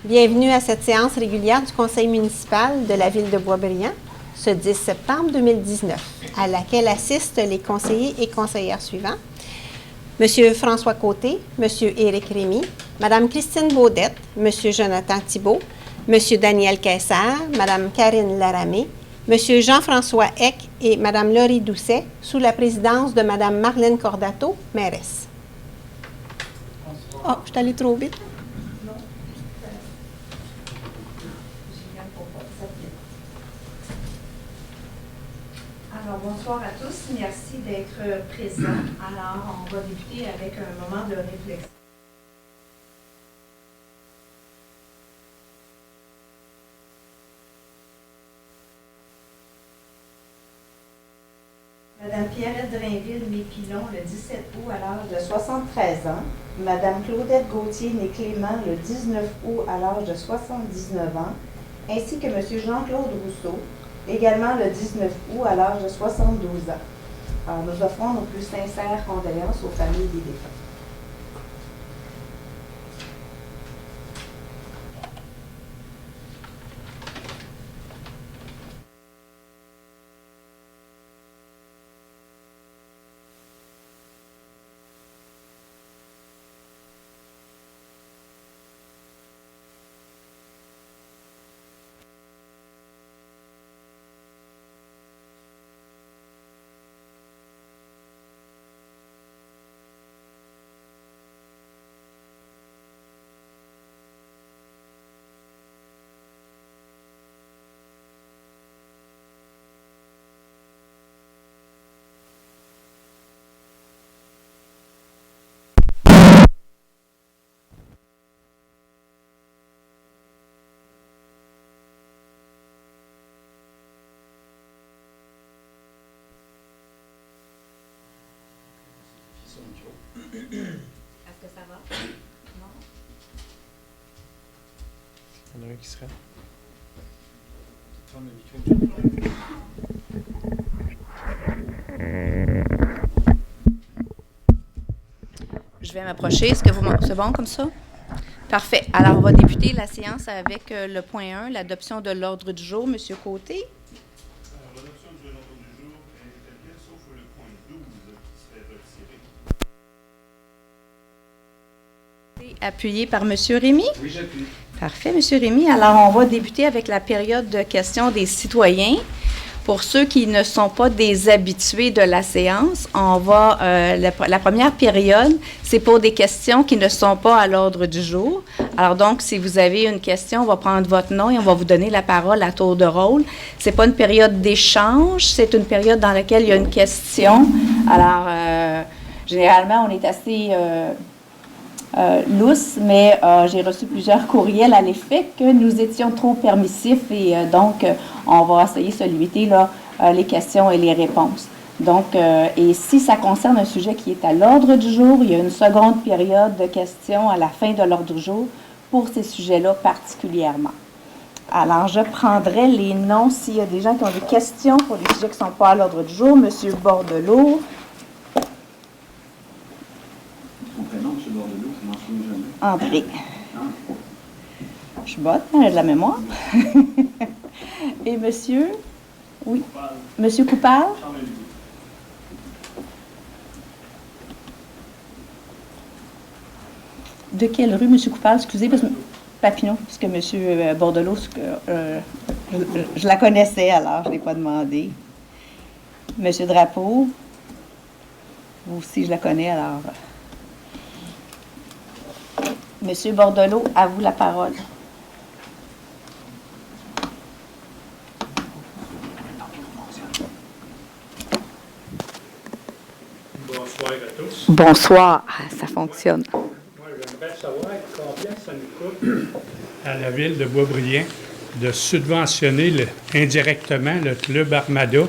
Bienvenue à cette séance régulière du Conseil municipal de la Ville de Boisbriand, ce 10 septembre 2019, à laquelle assistent les conseillers et conseillères suivants. Monsieur François Côté, Monsieur Éric Rémy, Madame Christine Baudette, Monsieur Jonathan Thibault, Monsieur Daniel Caissard, Madame Karine Laramé, Monsieur Jean-François Eck et Madame Laurie Doucet, sous la présidence de Madame Marlène Cordato, mairesse. Oh, je suis allée trop vite. Alors, bonsoir à tous. Merci d'être présents. Alors, on va débuter avec un moment de réflexion. Madame Pierrette Drainville-Népilon, le 17 août, à l'âge de 73 ans. Madame Claudette Gauthier-Né-Clément, le 19 août, à l'âge de 79 ans. Ainsi que Monsieur Jean-Claude Rousseau, également le 19 août, à l'âge de 72 ans. Alors, nous offrons nos plus sincères condoléances aux familles des défunts. Est-ce que ça va? Non? Il y en a un qui serait. Je vais m'approcher. Est-ce que c'est bon comme ça? Parfait. Alors, on va débuter la séance avec le point 1, l'adoption de l'ordre du jour. Monsieur Côté. L'adoption de l'ordre du jour est établie, sauf le point 12 qui serait retiré. Appuyé par Monsieur Rémy. Oui, j'appuie. Parfait, Monsieur Rémy. Alors, on va débuter avec la période de questions des citoyens. Pour ceux qui ne sont pas des habitués de la séance, on va la première période, c'est pour des questions qui ne sont pas à l'ordre du jour. Alors donc, si vous avez une question, on va prendre votre nom et on va vous donner la parole à tour de rôle. C'est pas une période d'échange, c'est une période dans laquelle il y a une question. Alors, généralement, on est assez lousse, mais j'ai reçu plusieurs courriels à l'effet que nous étions trop permissifs et donc on va essayer de se limiter là, les questions et les réponses. Donc, et si ça concerne un sujet qui est à l'ordre du jour, il y a une seconde période de questions à la fin de l'ordre du jour pour ces sujets-là particulièrement. Alors, je prendrai les noms s'il y a des gens qui ont des questions pour des sujets qui ne sont pas à l'ordre du jour. Monsieur Bordelot. André. Je botte, j'ai de la mémoire. Et monsieur? Oui. Monsieur Coupal? De quelle rue, monsieur Coupal? Excusez, parce que Papineau, parce que monsieur Bordelot, je la connaissais, alors je ne l'ai pas demandé. Monsieur Drapeau? Vous aussi, je la connais, alors... Monsieur Bordelot, à vous la parole. Bonsoir à tous. Bonsoir, ça fonctionne. Moi, j'aimerais savoir combien ça nous coûte à la ville de Boisbriand de subventionner indirectement le Club Armada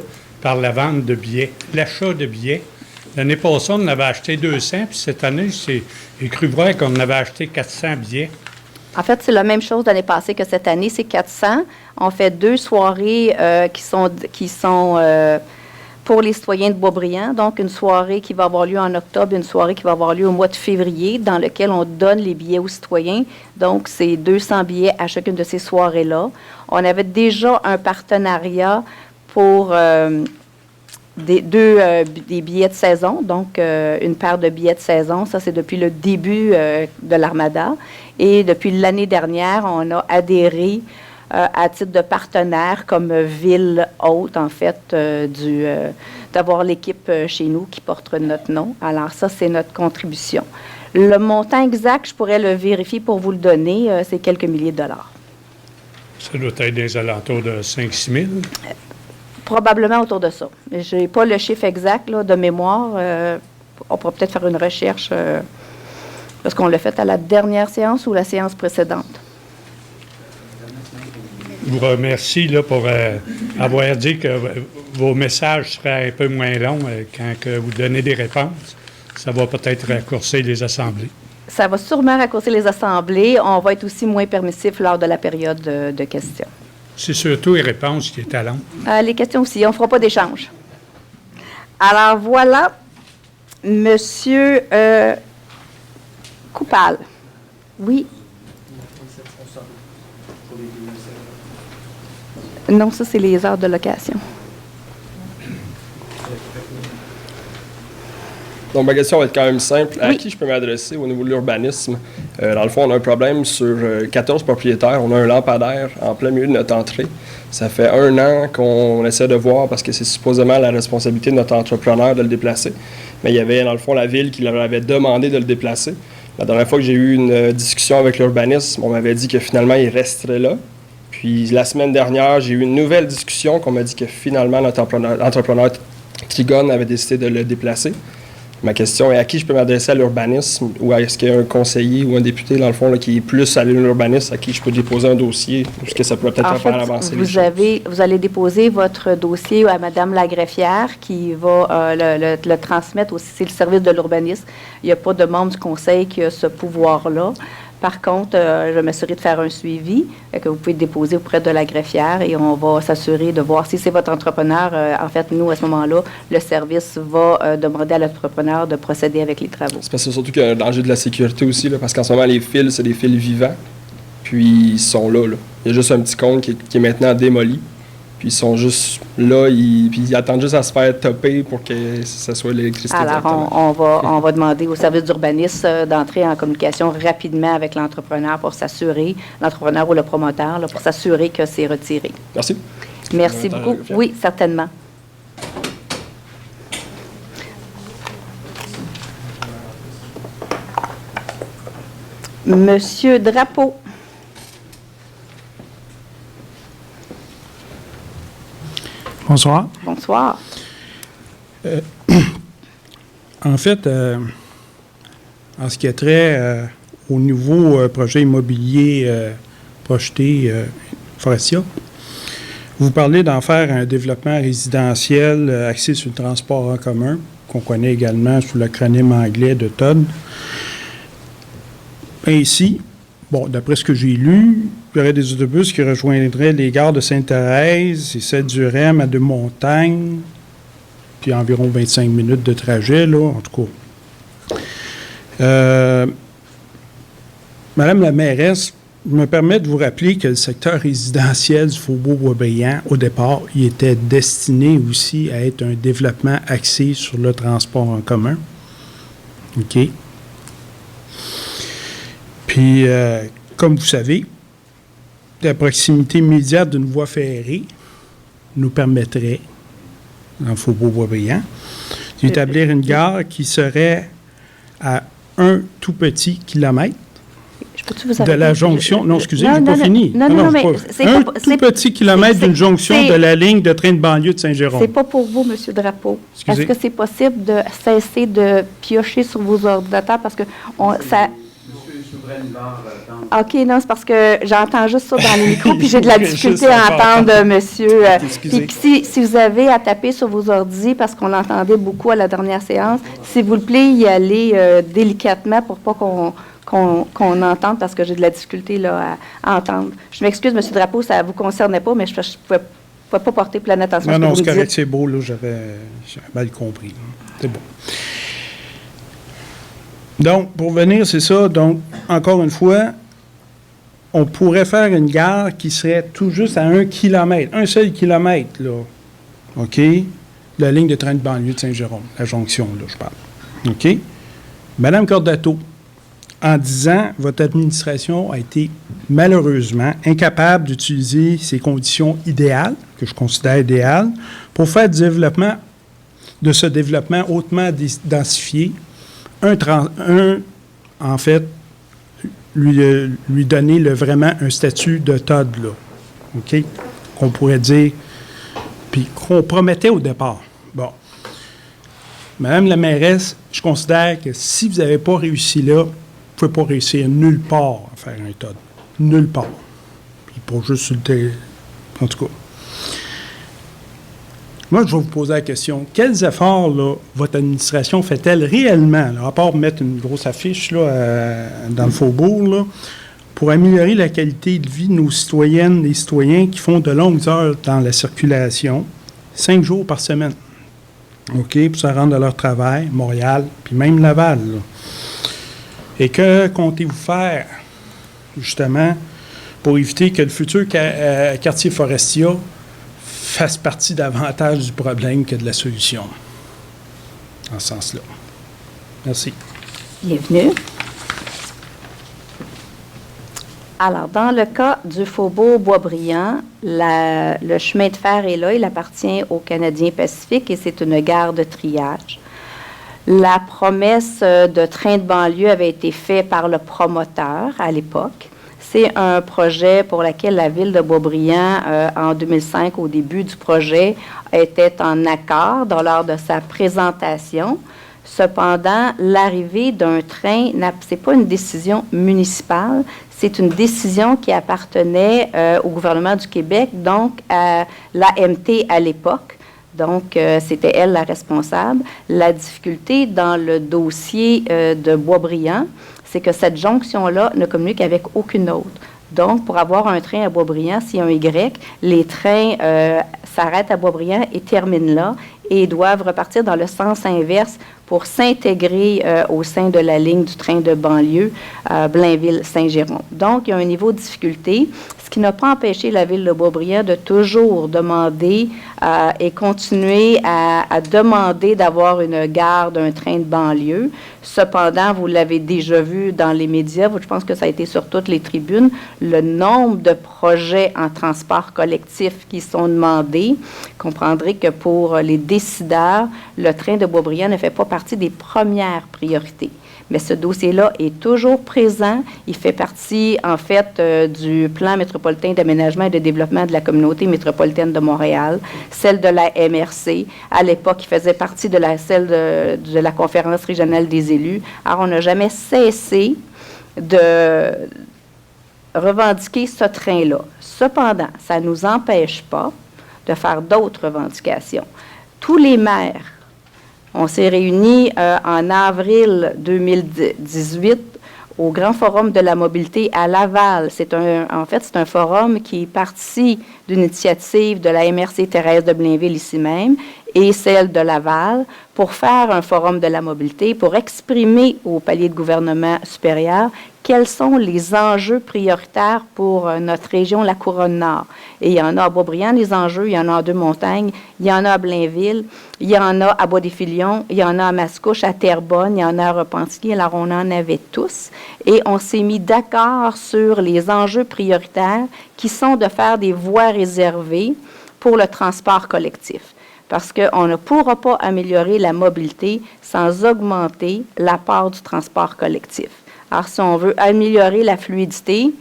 par la vente de billets, l'achat de billets. L'année passée, on en avait acheté 200, puis cette année, j'ai cru voir qu'on en avait acheté 400 billets. En fait, c'est la même chose l'année passée que cette année, c'est 400. On fait 2 soirées qui sont pour les citoyens de Boisbriand, donc une soirée qui va avoir lieu en octobre, une soirée qui va avoir lieu au mois de février, dans lequel on donne les billets aux citoyens. Donc, c'est 200 billets à chacune de ces soirées-là. On avait déjà un partenariat pour des billets de saison, donc une paire de billets de saison. Ça, c'est depuis le début de l'Armada. Et depuis l'année dernière, on a adhéré à titre de partenaire comme ville hôte, en fait, d'avoir l'équipe chez nous qui porte notre nom. Alors ça, c'est notre contribution. Le montant exact, je pourrais le vérifier pour vous le donner, c'est quelques milliers de dollars. Ça doit être des alentours de 5-6 000? Probablement autour de ça. Je n'ai pas le chiffre exact là, de mémoire. On pourra peut-être faire une recherche, parce qu'on l'a fait à la dernière séance ou la séance précédente. Je vous remercie là, pour avoir dit que vos messages seraient un peu moins longs quand que vous donnez des réponses. Ça va peut-être raccourcir les assemblées. Ça va sûrement raccourcir les assemblées. On va être aussi moins permissif lors de la période de questions. C'est surtout les réponses qui étaient longues. Les questions aussi. On ne fera pas d'échange. Alors, voilà. Monsieur Coupal. Oui. Non, ça, c'est les heures de location. Donc, ma question va être quand même simple. À Oui. qui je peux m'adresser au niveau de l'urbanisme? Dans le fond, on a un problème sur 14 propriétaires. On a un lampadaire en plein milieu de notre entrée. Ça fait 1 an qu'on essaie de voir parce que c'est supposément la responsabilité de notre entrepreneur de le déplacer. Mais il y avait, dans le fond, la ville qui leur avait demandé de le déplacer. La dernière fois que j'ai eu une discussion avec l'urbanisme, on m'avait dit que finalement, il resterait là. Puis la semaine dernière, j'ai eu une nouvelle discussion qu'on m'a dit que finalement, notre entrepreneur Trigone avait décidé de le déplacer. Ma question est à qui je peux m'adresser à l'urbanisme ou est-ce qu'il y a un conseiller ou un député, dans le fond, là, qui est plus à l'urbanisme, à qui je peux déposer un dossier? Est-ce que ça pourrait peut-être faire avancer les choses? Vous allez déposer votre dossier à Mme la greffière qui va le transmettre aussi. C'est le service de l'urbanisme. Il n'y a pas de membre du conseil qui a ce pouvoir-là. Par contre, je vais m'assurer de faire un suivi que vous pouvez déposer auprès de la greffière et on va s'assurer de voir si c'est votre entrepreneur. En fait, nous, à ce moment-là, le service va demander à l'entrepreneur de procéder avec les travaux. C'est parce que surtout qu'il y a un danger de la sécurité aussi, là, parce qu'en ce moment, les fils, c'est des fils vivants, puis ils sont là. Il y a juste un petit cône qui est maintenant démoli, puis ils sont juste là, puis ils attendent juste à se faire topper pour que ça soit l'électricité. Alors, on va demander au service d'urbanisme d'entrer en communication rapidement avec l'entrepreneur pour s'assurer, l'entrepreneur ou le promoteur, là, pour s'assurer que c'est retiré. Merci. Merci beaucoup. Oui, certainement. Monsieur Drapeau. Bonsoir. Bonsoir. En fait, en ce qui a trait au nouveau projet immobilier projeté Forestia, vous parlez d'en faire un développement résidentiel axé sur le transport en commun, qu'on connaît également sous l'acronyme anglais de TOD. Ainsi, bon, d'après ce que j'ai lu, il y aurait des autobus qui rejoindraient les gares de Sainte-Thérèse et celle du REM à Deux-Montagnes, puis environ 25 minutes de trajet, là, en tout cas. Madame la mairesse, je me permets de vous rappeler que le secteur résidentiel du Faubourg-Boisbriand, au départ, il était destiné aussi à être un développement axé sur le transport en commun. OK? Puis, comme vous savez, la proximité immédiate d'une voie ferrée nous permettrait, dans le Faubourg-Boisbriand, d'établir une gare qui serait à un tout petit kilomètre de la jonction. Non, excusez, je n'ai pas fini. Non, mais c'est un tout petit kilomètre d'une jonction de la ligne de train de banlieue de Saint-Jérôme. C'est pas pour vous, M. Drapeau. Est-ce que c'est possible de cesser de piocher sur vos ordinateurs parce que ça. OK, non, c'est parce que j'entends juste ça dans les micros, puis j'ai de la difficulté à entendre, monsieur. Puis si vous avez à taper sur vos ordis, parce qu'on l'entendait beaucoup à la dernière séance, s'il vous plaît, y aller délicatement pour pas qu'on entende, parce que j'ai de la difficulté là, à entendre. Je m'excuse, monsieur Drapeau, ça ne vous concernait pas, mais je pouvais pouvez pas porter pleine attention à Non, ce que non, vous c'est me correct, dites. c'est beau, là, j'avais mal compris. Là. C'est bon. Donc, pour venir, c'est ça. Donc, encore une fois, on pourrait faire une gare qui serait tout juste à 1 kilomètre, un seul kilomètre, là. OK? La ligne de train de banlieue de Saint-Jérôme, la jonction, là, je parle. OK? Madame Cordato, en 10 ans, votre administration a été malheureusement incapable d'utiliser ces conditions idéales, que je considère idéales, pour faire du développement, de ce développement hautement densifié, en fait, lui donner vraiment un statut de TOD, là, OK? Qu'on pourrait dire, puis qu'on promettait au départ. Bon. Madame la mairesse, je considère que si vous n'avez pas réussi là, vous ne pouvez pas réussir nulle part à faire un TOD. Nulle part. Puis pas juste sur le en tout cas. Moi, je vais vous poser la question. Quels efforts, là, votre administration fait-elle réellement, là, à part mettre une grosse affiche là, dans le faubourg, là, pour améliorer la qualité de vie de nos citoyennes et citoyens qui font de longues heures dans la circulation, 5 jours par semaine, OK, pour se rendre à leur travail, Montréal, puis même Laval, là. Et que comptez-vous faire, justement, pour éviter que le futur quartier Forestia fasse partie davantage du problème que de la solution, en ce sens-là? Merci. Bienvenue. Alors, dans le cas du faubourg Boisbriand, le chemin de fer est là. Il appartient aux Canadiens Pacifique et c'est une gare de triage. La promesse de train de banlieue avait été faite par le promoteur à l'époque. C'est un projet pour lequel la ville de Boisbriand, en 2005, au début du projet, était en accord lors de sa présentation. Cependant, l'arrivée d'un train, ce n'est pas une décision municipale, c'est une décision qui appartenait au gouvernement du Québec, donc à l'AMT à l'époque. Donc, c'était elle la responsable. La difficulté dans le dossier de Boisbriand, c'est que cette jonction-là ne communique avec aucune autre. Donc, pour avoir un train à Boisbriand, s'il y a un Y, les trains s'arrêtent à Boisbriand et terminent là et doivent repartir dans le sens inverse pour s'intégrer au sein de la ligne du train de banlieue Blainville-Saint-Jérôme. Donc, il y a un niveau de difficulté, ce qui n'a pas empêché la ville de Boisbriand de toujours demander et continuer à demander d'avoir une gare d'un train de banlieue. Cependant, vous l'avez déjà vu dans les médias, je pense que ça a été sur toutes les tribunes, le nombre de projets en transport collectif qui sont demandés. Vous comprendrez que pour les décideurs, le train de Boisbriand ne fait pas partie des premières priorités. Mais ce dossier-là est toujours présent. Il fait partie, en fait, du plan métropolitain d'aménagement et de développement de la communauté métropolitaine de Montréal, celle de la MRC. À l'époque, il faisait partie de celle de la conférence régionale des élus. Alors, on n'a jamais cessé de revendiquer ce train-là. Cependant, ça ne nous empêche pas de faire d'autres revendications. Tous les maires, on s'est réunis en avril 2018 au Grand Forum de la mobilité à Laval. C'est un forum qui est parti d'une initiative de la MRC Thérèse de Blainville ici même et celle de Laval pour faire un forum de la mobilité, pour exprimer au palier de gouvernement supérieur quels sont les enjeux prioritaires pour notre région, la Couronne-Nord. Et il y en a à Boisbriand, les enjeux, il y en a à Deux-Montagnes, il y en a à Blainville, il y en a à Bois-des-Filions, il y en a à Mascouche, à Terrebonne, il y en a à Repentigny. Alors, on en avait tous. Et on s'est mis d'accord sur les enjeux prioritaires qui sont de faire des voies réservées pour le transport collectif. Parce qu'on ne pourra pas améliorer la mobilité sans augmenter l'apport du transport collectif. Alors, si on veut améliorer la fluidité,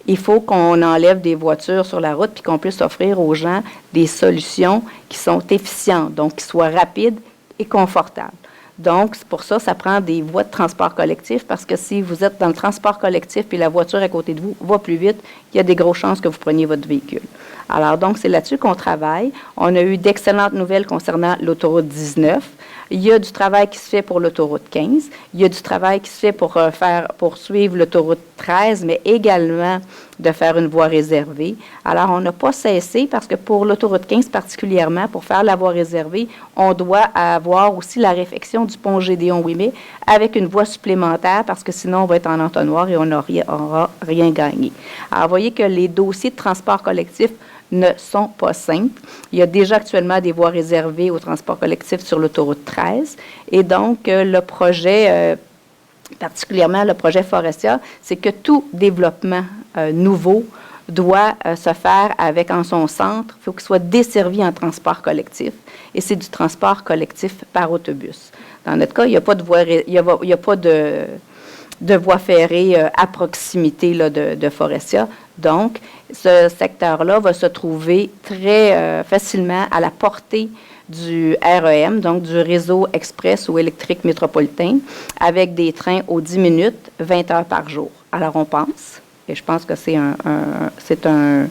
il faut qu'on enlève des voitures sur la route puis qu'on puisse offrir aux gens des solutions qui sont efficientes, donc qui soient rapides et confortables. Donc, c'est pour ça, ça prend des voies de transport collectif parce que si vous êtes dans le transport collectif puis la voiture à côté de vous va plus vite, il y a des grosses chances que vous preniez votre véhicule. Alors, donc, c'est là-dessus qu'on travaille. On a eu d'excellentes nouvelles concernant l'autoroute 19. Il y a du travail qui se fait pour l'autoroute 15. Il y a du travail qui se fait pour suivre l'autoroute 13, mais également de faire une voie réservée. Alors, on n'a pas cessé parce que pour l'autoroute 15 particulièrement, pour faire la voie réservée, on doit avoir aussi la réfection du pont Gédéon-Ouimet avec une voie supplémentaire parce que sinon, on va être en entonnoir et on n'aura rien gagné. Alors, vous voyez que les dossiers de transport collectif ne sont pas simples. Il y a déjà actuellement des voies réservées au transport collectif sur l'autoroute 13 et donc le projet, particulièrement le projet Forestia, c'est que tout développement nouveau doit se faire avec en son centre, il faut qu'il soit desservi en transport collectif et c'est du transport collectif par autobus. Dans notre cas, il n'y a pas de voie, il y a pas de voie ferrée à proximité là, de Forestia. Donc, ce secteur-là va se trouver très facilement à la portée du REM, donc du réseau express ou électrique métropolitain, avec des trains aux 10 minutes, 20 heures par jour. Alors, on pense, et je pense que c'est un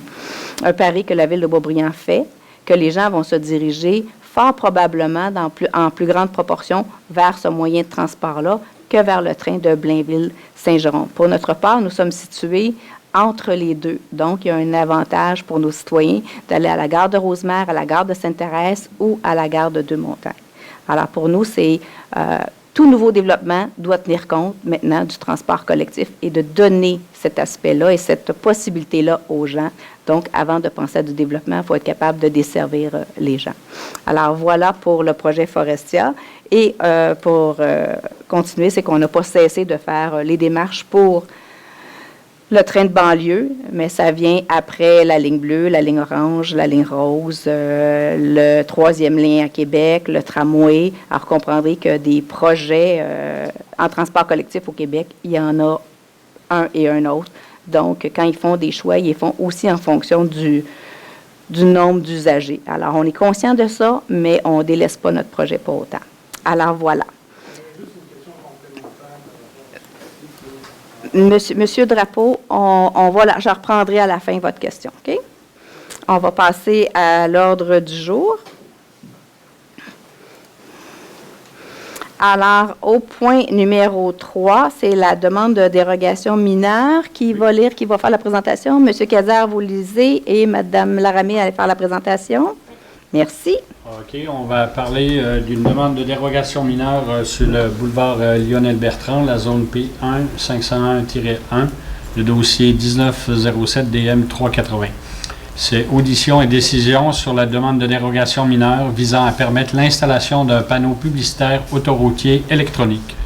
pari que la Ville de Boisbriand fait, que les gens vont se diriger fort probablement en plus grande proportion vers ce moyen de transport-là que vers le train de Blainville-Saint-Jérôme. Pour notre part, nous sommes situés entre les deux. Donc, il y a un avantage pour nos citoyens d'aller à la gare de Rosemère, à la gare de Sainte-Thérèse ou à la gare de Deux-Montagnes. Alors, pour nous, c'est tout nouveau développement doit tenir compte maintenant du transport collectif et de donner cet aspect-là et cette possibilité-là aux gens. Donc, avant de penser à du développement, il faut être capable de desservir les gens. Alors, voilà pour le projet Forestia. Et pour continuer, c'est qu'on n'a pas cessé de faire les démarches pour le train de banlieue, mais ça vient après la ligne bleue, la ligne orange, la ligne rose, le 3e lien à Québec, le tramway. Alors, vous comprendrez que des projets en transport collectif au Québec, il y en a un et un autre. Donc, quand ils font des choix, ils les font aussi en fonction du nombre d'usagers. Alors, on est conscient de ça, mais on ne délaisse pas notre projet pour autant. Alors, voilà. Monsieur Drapeau, je reprendrai à la fin votre question, OK? On va passer à l'ordre du jour. Alors, au point numéro 3, c'est la demande de dérogation mineure. Qui va faire la présentation? Monsieur Cazard, vous lisez, et Mme Laramie allait faire la présentation. Merci. OK, on va parler d'une demande de dérogation mineure sur le boulevard Lionel-Bertrand, la zone P1 501-1, le dossier 1907 DM 380. C'est audition et décision sur la demande de dérogation mineure visant à permettre l'installation d'un panneau publicitaire autoroutier électronique.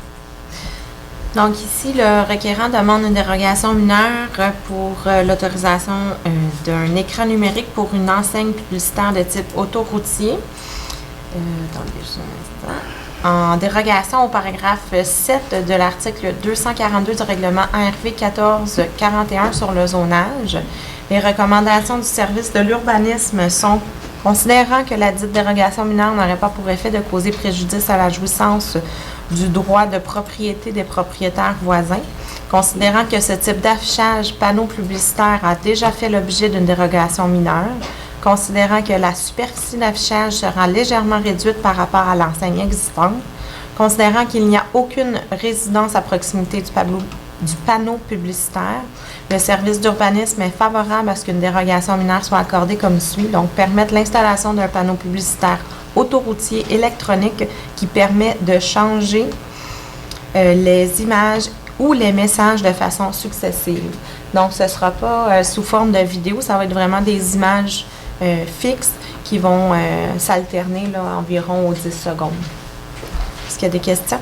Donc ici, le requérant demande une dérogation mineure pour l'autorisation d'un écran numérique pour une enseigne publicitaire de type autoroutier. En dérogation au paragraphe 7 de l'article 242 du règlement ARV 1441 sur le zonage, les recommandations du service de l'urbanisme sont: considérant que la dite dérogation mineure n'aurait pas pour effet de causer préjudice à la jouissance du droit de propriété des propriétaires voisins, considérant que ce type d'affichage panneau publicitaire a déjà fait l'objet d'une dérogation mineure, considérant que la superficie d'affichage sera légèrement réduite par rapport à l'enseigne existante, considérant qu'il n'y a aucune résidence à proximité du panneau publicitaire, le service d'urbanisme est favorable à ce qu'une dérogation mineure soit accordée comme suit. Donc, permettre l'installation d'un panneau publicitaire autoroutier électronique qui permet de changer les images ou les messages de façon successive. Donc, ce ne sera pas sous forme de vidéo, ça va être vraiment des images fixes qui vont s'alterner environ aux 10 secondes. Est-ce qu'il y a des questions?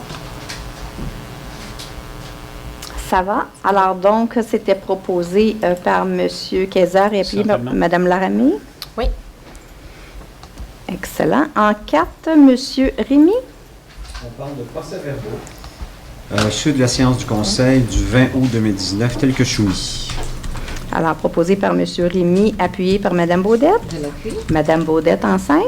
Ça va. Alors, donc, c'était proposé par M. Kayser et puis Mme Laramie. Oui. Excellent. En 4, M. Rémy. On parle de procès-verbaux. Suite de la séance du Conseil du 20 août 2019, tel que soumis. Alors, proposé par M. Rémy, appuyé par Mme Baudette. Je l'appuie. Mme Baudette en 5.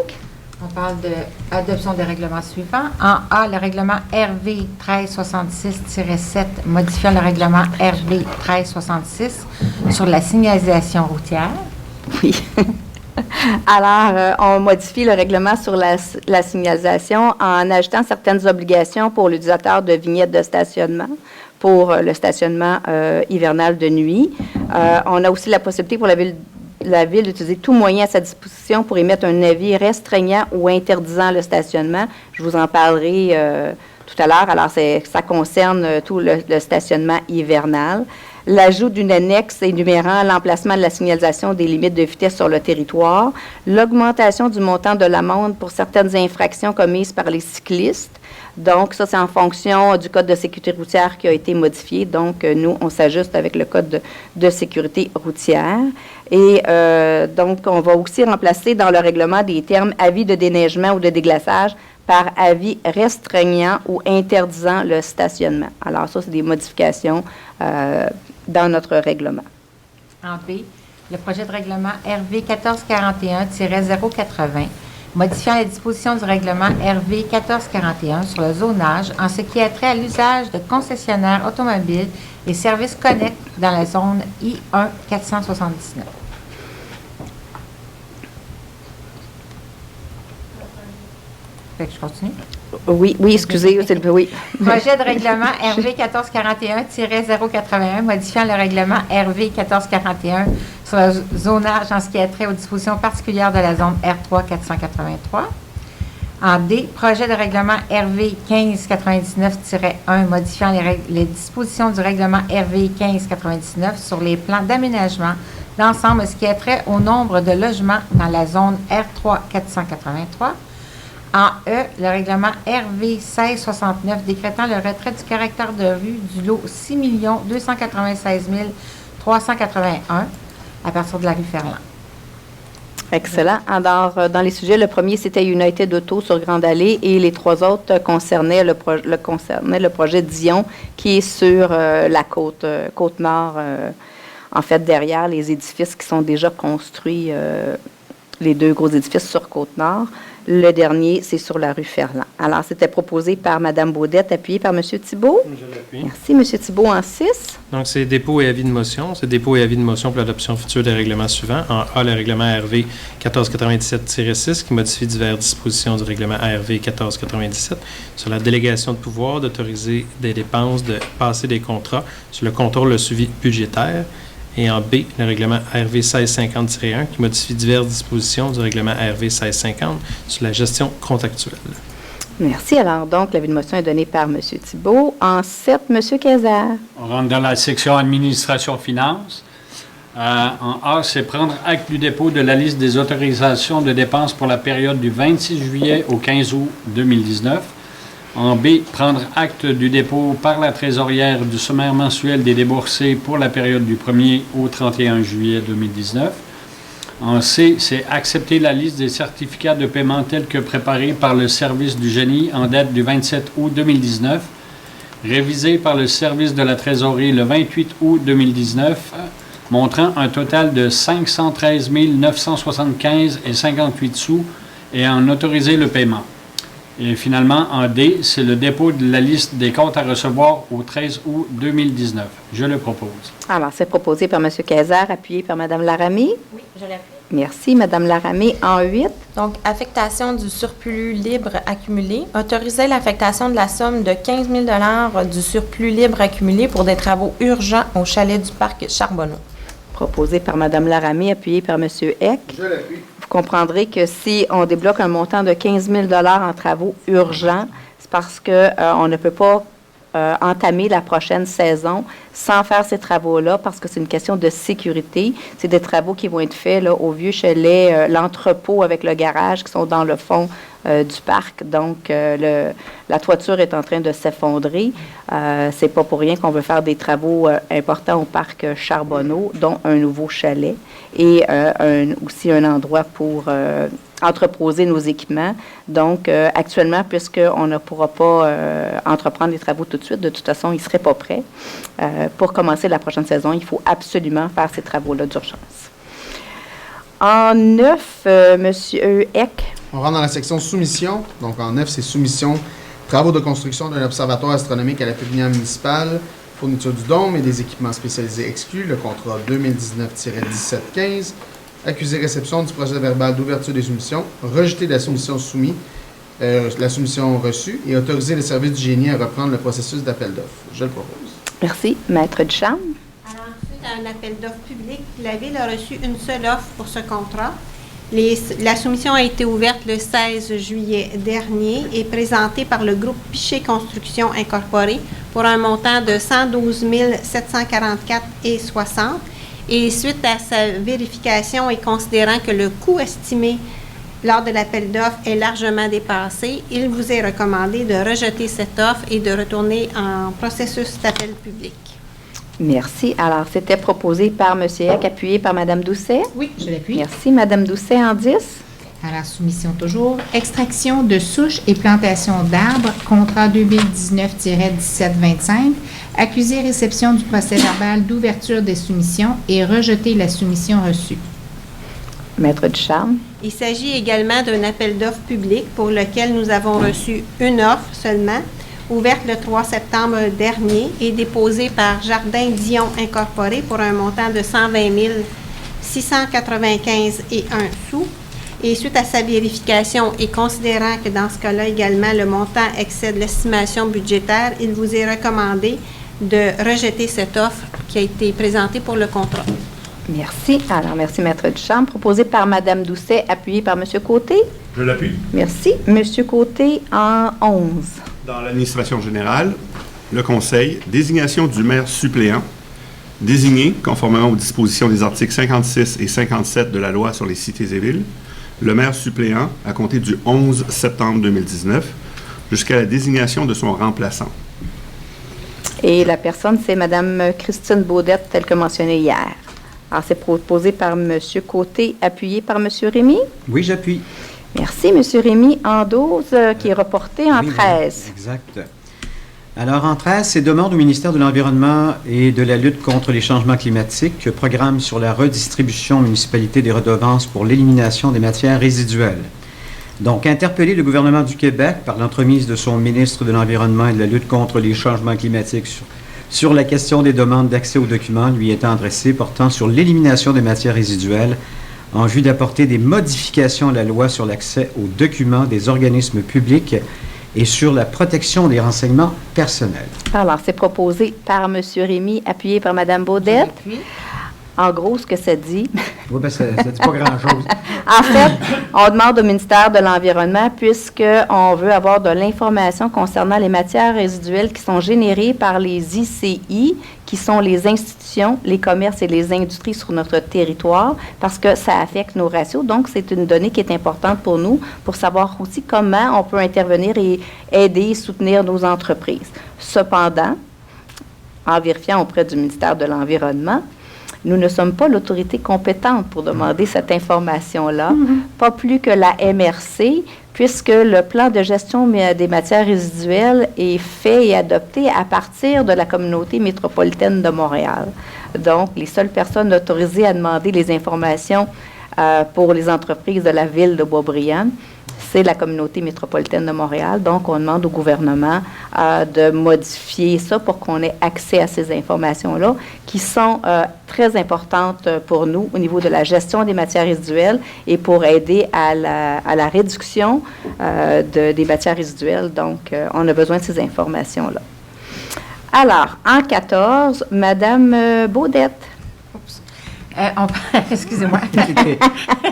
On parle de adoption des règlements suivants. En A, le règlement RV 1366-7 modifiant le règlement RV 1366 sur la signalisation routière. Oui. Alors, on modifie le règlement sur la signalisation en ajoutant certaines obligations pour l'utilisateur de vignettes de stationnement pour le stationnement hivernal de nuit. On a aussi la possibilité pour la Ville d'utiliser tout moyen à sa disposition pour émettre un avis restreignant ou interdisant le stationnement. Je vous en parlerai tout à l'heure. Alors, ça concerne tout le stationnement hivernal. L'ajout d'une annexe énumérant l'emplacement de la signalisation des limites de vitesse sur le territoire, l'augmentation du montant de l'amende pour certaines infractions commises par les cyclistes. Donc, ça, c'est en fonction du Code de sécurité routière qui a été modifié. Donc, nous, on s'ajuste avec le Code de sécurité routière. Et donc, on va aussi remplacer dans le règlement des termes « avis de déneigement ou de déglaçage » par « avis restreignant ou interdisant le stationnement ». Alors, ça, c'est des modifications dans notre règlement. En B, le projet de règlement RV 1441-080, modifiant les dispositions du règlement RV 1441 sur le zonage en ce qui a trait à l'usage de concessionnaires automobiles et services connexes dans la zone I1 479. Fait que je continue? Oui, excusez, oui. Projet de règlement RV 1441-081, modifiant le règlement RV 1441 sur le zonage en ce qui a trait aux dispositions particulières de la zone R3 483. En D, projet de règlement RV 1599-1, modifiant les dispositions du règlement RV 1599 sur les plans d'aménagement d'ensemble en ce qui a trait au nombre de logements dans la zone R3 483. En E, le règlement RV 1669 décrétant le retrait du caractère de rue du lot 6 296 381 à partir de la rue Ferland. Excellent. Alors, dans les sujets, le premier, c'était United Auto sur Grande Allée et les trois autres concernaient le projet Dion qui est sur la côte nord, en fait, derrière les édifices qui sont déjà construits, les deux gros édifices sur Côte-Nord. Le dernier, c'est sur la rue Ferland. Alors, c'était proposé par Mme Baudette, appuyé par M. Thibault. Je l'appuie. Merci. M. Thibault en 6. Donc, c'est dépôt et avis de motion. C'est dépôt et avis de motion pour l'adoption future des règlements suivants. En A, le règlement RV 1497-6 qui modifie diverses dispositions du règlement RV 1497 sur la délégation de pouvoir d'autoriser des dépenses, de passer des contrats sur le contrôle le suivi budgétaire. Et en B, le règlement RV 1650-1 qui modifie diverses dispositions du règlement RV 1650 sur la gestion contractuelle. Merci. Alors, donc, l'avis de motion est donné par M. Thibault. En 7, M. Cazard. On rentre dans la section administration-finances. En A, c'est prendre acte du dépôt de la liste des autorisations de dépenses pour la période du 26 juillet au 15 août 2019. En B, prendre acte du dépôt par la trésorière du sommaire mensuel des déboursés pour la période du 1er au 31 juillet 2019. En C, c'est accepter la liste des certificats de paiement tels que préparés par le service du génie en date du 27 août 2019, révisés par le service de la trésorerie le 28 août 2019, montrant un total de 513 975,58 sous et en autoriser le paiement. Et finalement, en D, c'est le dépôt de la liste des comptes à recevoir au 13 août 2019. Je le propose. Alors, c'est proposé par M. Cazard, appuyé par Mme Laramie. Oui, je l'appuie. Merci, Mme Laramie. En 8. Donc, affectation du surplus libre accumulé. Autoriser l'affectation de la somme de 15 000 $ du surplus libre accumulé pour des travaux urgents au chalet du parc Charbonneau. Proposé par Mme Laramie, appuyé par M. Eck. Je l'appuie. Vous comprendrez que si on débloque un montant de 15 000 $ en travaux urgents, c'est parce qu'on ne peut pas entamer la prochaine saison sans faire ces travaux-là parce que c'est une question de sécurité. C'est des travaux qui vont être faits là, au vieux chalet, l'entrepôt avec le garage qui sont dans le fond du parc. Donc, la toiture est en train de s'effondrer. C'est pas pour rien qu'on veut faire des travaux importants au parc Charbonneau, dont un nouveau chalet et aussi un endroit pour entreposer nos équipements. Donc, actuellement, puisqu'on ne pourra pas entreprendre les travaux tout de suite, de toute façon, ils ne seraient pas prêts. Pour commencer la prochaine saison, il faut absolument faire ces travaux-là d'urgence. En 9, M. Eck. On rentre dans la section soumission. Donc, en 9, c'est soumission, travaux de construction d'un observatoire astronomique à la pépinière municipale, fourniture du dôme et des équipements spécialisés exclus, le contrat 2019-1715, accuser réception du procès-verbal d'ouverture des soumissions, rejeter la soumission soumise, la soumission reçue et autoriser les services du génie à reprendre le processus d'appel d'offres. Je le propose. Merci. Maître Ducharme. Alors, suite à un appel d'offres public, la Ville a reçu une seule offre pour ce contrat. La soumission a été ouverte le 16 juillet dernier et présentée par le groupe Piché Construction Incorporé pour un montant de 112 744,60 et suite à sa vérification et considérant que le coût estimé lors de l'appel d'offres est largement dépassé, il vous est recommandé de rejeter cette offre et de retourner en processus d'appel public. Merci. Alors, c'était proposé par M. Eck, appuyé par Mme Doucet. Oui, je l'appuie. Merci. Mme Doucet, en 10. Alors, soumission toujours. Extraction de souches et plantation d'arbres, contrat 2019-1725. Accuser réception du procès-verbal d'ouverture des soumissions et rejeter la soumission reçue. Maître Ducharme. Il s'agit également d'un appel d'offres public pour lequel nous avons reçu une offre seulement, ouverte le 3 septembre dernier et déposée par Jardin Dion Incorporé pour un montant de 120 695,01 sous. Et suite à sa vérification et considérant que dans ce cas-là également le montant excède l'estimation budgétaire, il vous est recommandé de rejeter cette offre qui a été présentée pour le contrat. Merci. Alors, merci, Maître Ducharme. Proposé par Mme Doucet, appuyé par M. Côté. Je l'appuie. Merci. M. Côté, en 11. Dans l'administration générale, le Conseil, désignation du maire suppléant, désigné, conformément aux dispositions des articles 56 et 57 de la Loi sur les cités et villes, le maire suppléant à compter du 11 septembre 2019 jusqu'à la désignation de son remplaçant. Et la personne, c'est Mme Christine Baudette, telle que mentionnée hier. Alors, c'est proposé par M. Côté, appuyé par M. Rémy. Oui, j'appuie. Merci, M. Rémy, en 12, qui est reporté en 13. Exact. Alors, en 13, c'est demande au ministère de l'Environnement et de la lutte contre les changements climatiques, programme sur la redistribution municipalité des redevances pour l'élimination des matières résiduelles. Donc, interpeller le gouvernement du Québec par l'entremise de son ministre de l'Environnement et de la lutte contre les changements climatiques sur la question des demandes d'accès aux documents lui étant adressées portant sur l'élimination des matières résiduelles en vue d'apporter des modifications à la loi sur l'accès aux documents des organismes publics et sur la protection des renseignements personnels. Alors, c'est proposé par M. Rémy, appuyé par Mme Baudette. En gros, ce que ça dit... Oui, bien, ça ne dit pas grand-chose. En fait, on demande au ministère de l'Environnement, puisqu'on veut avoir de l'information concernant les matières résiduelles qui sont générées par les ICI, qui sont les institutions, les commerces et les industries sur notre territoire, parce que ça affecte nos ratios. Donc, c'est une donnée qui est importante pour nous, pour savoir aussi comment on peut intervenir et aider et soutenir nos entreprises. Cependant, en vérifiant auprès du ministère de l'Environnement, nous ne sommes pas l'autorité compétente pour demander cette information-là, pas plus que la MRC, puisque le plan de gestion des matières résiduelles est fait et adopté à partir de la communauté métropolitaine de Montréal. Donc, les seules personnes autorisées à demander les informations pour les entreprises de la ville de Boisbriand, c'est la communauté métropolitaine de Montréal. Donc, on demande au gouvernement de modifier ça pour qu'on ait accès à ces informations-là qui sont très importantes pour nous au niveau de la gestion des matières résiduelles et pour aider à la réduction des matières résiduelles. Donc, on a besoin de ces informations-là. Alors, en 14, Mme Baudette. Excusez-moi.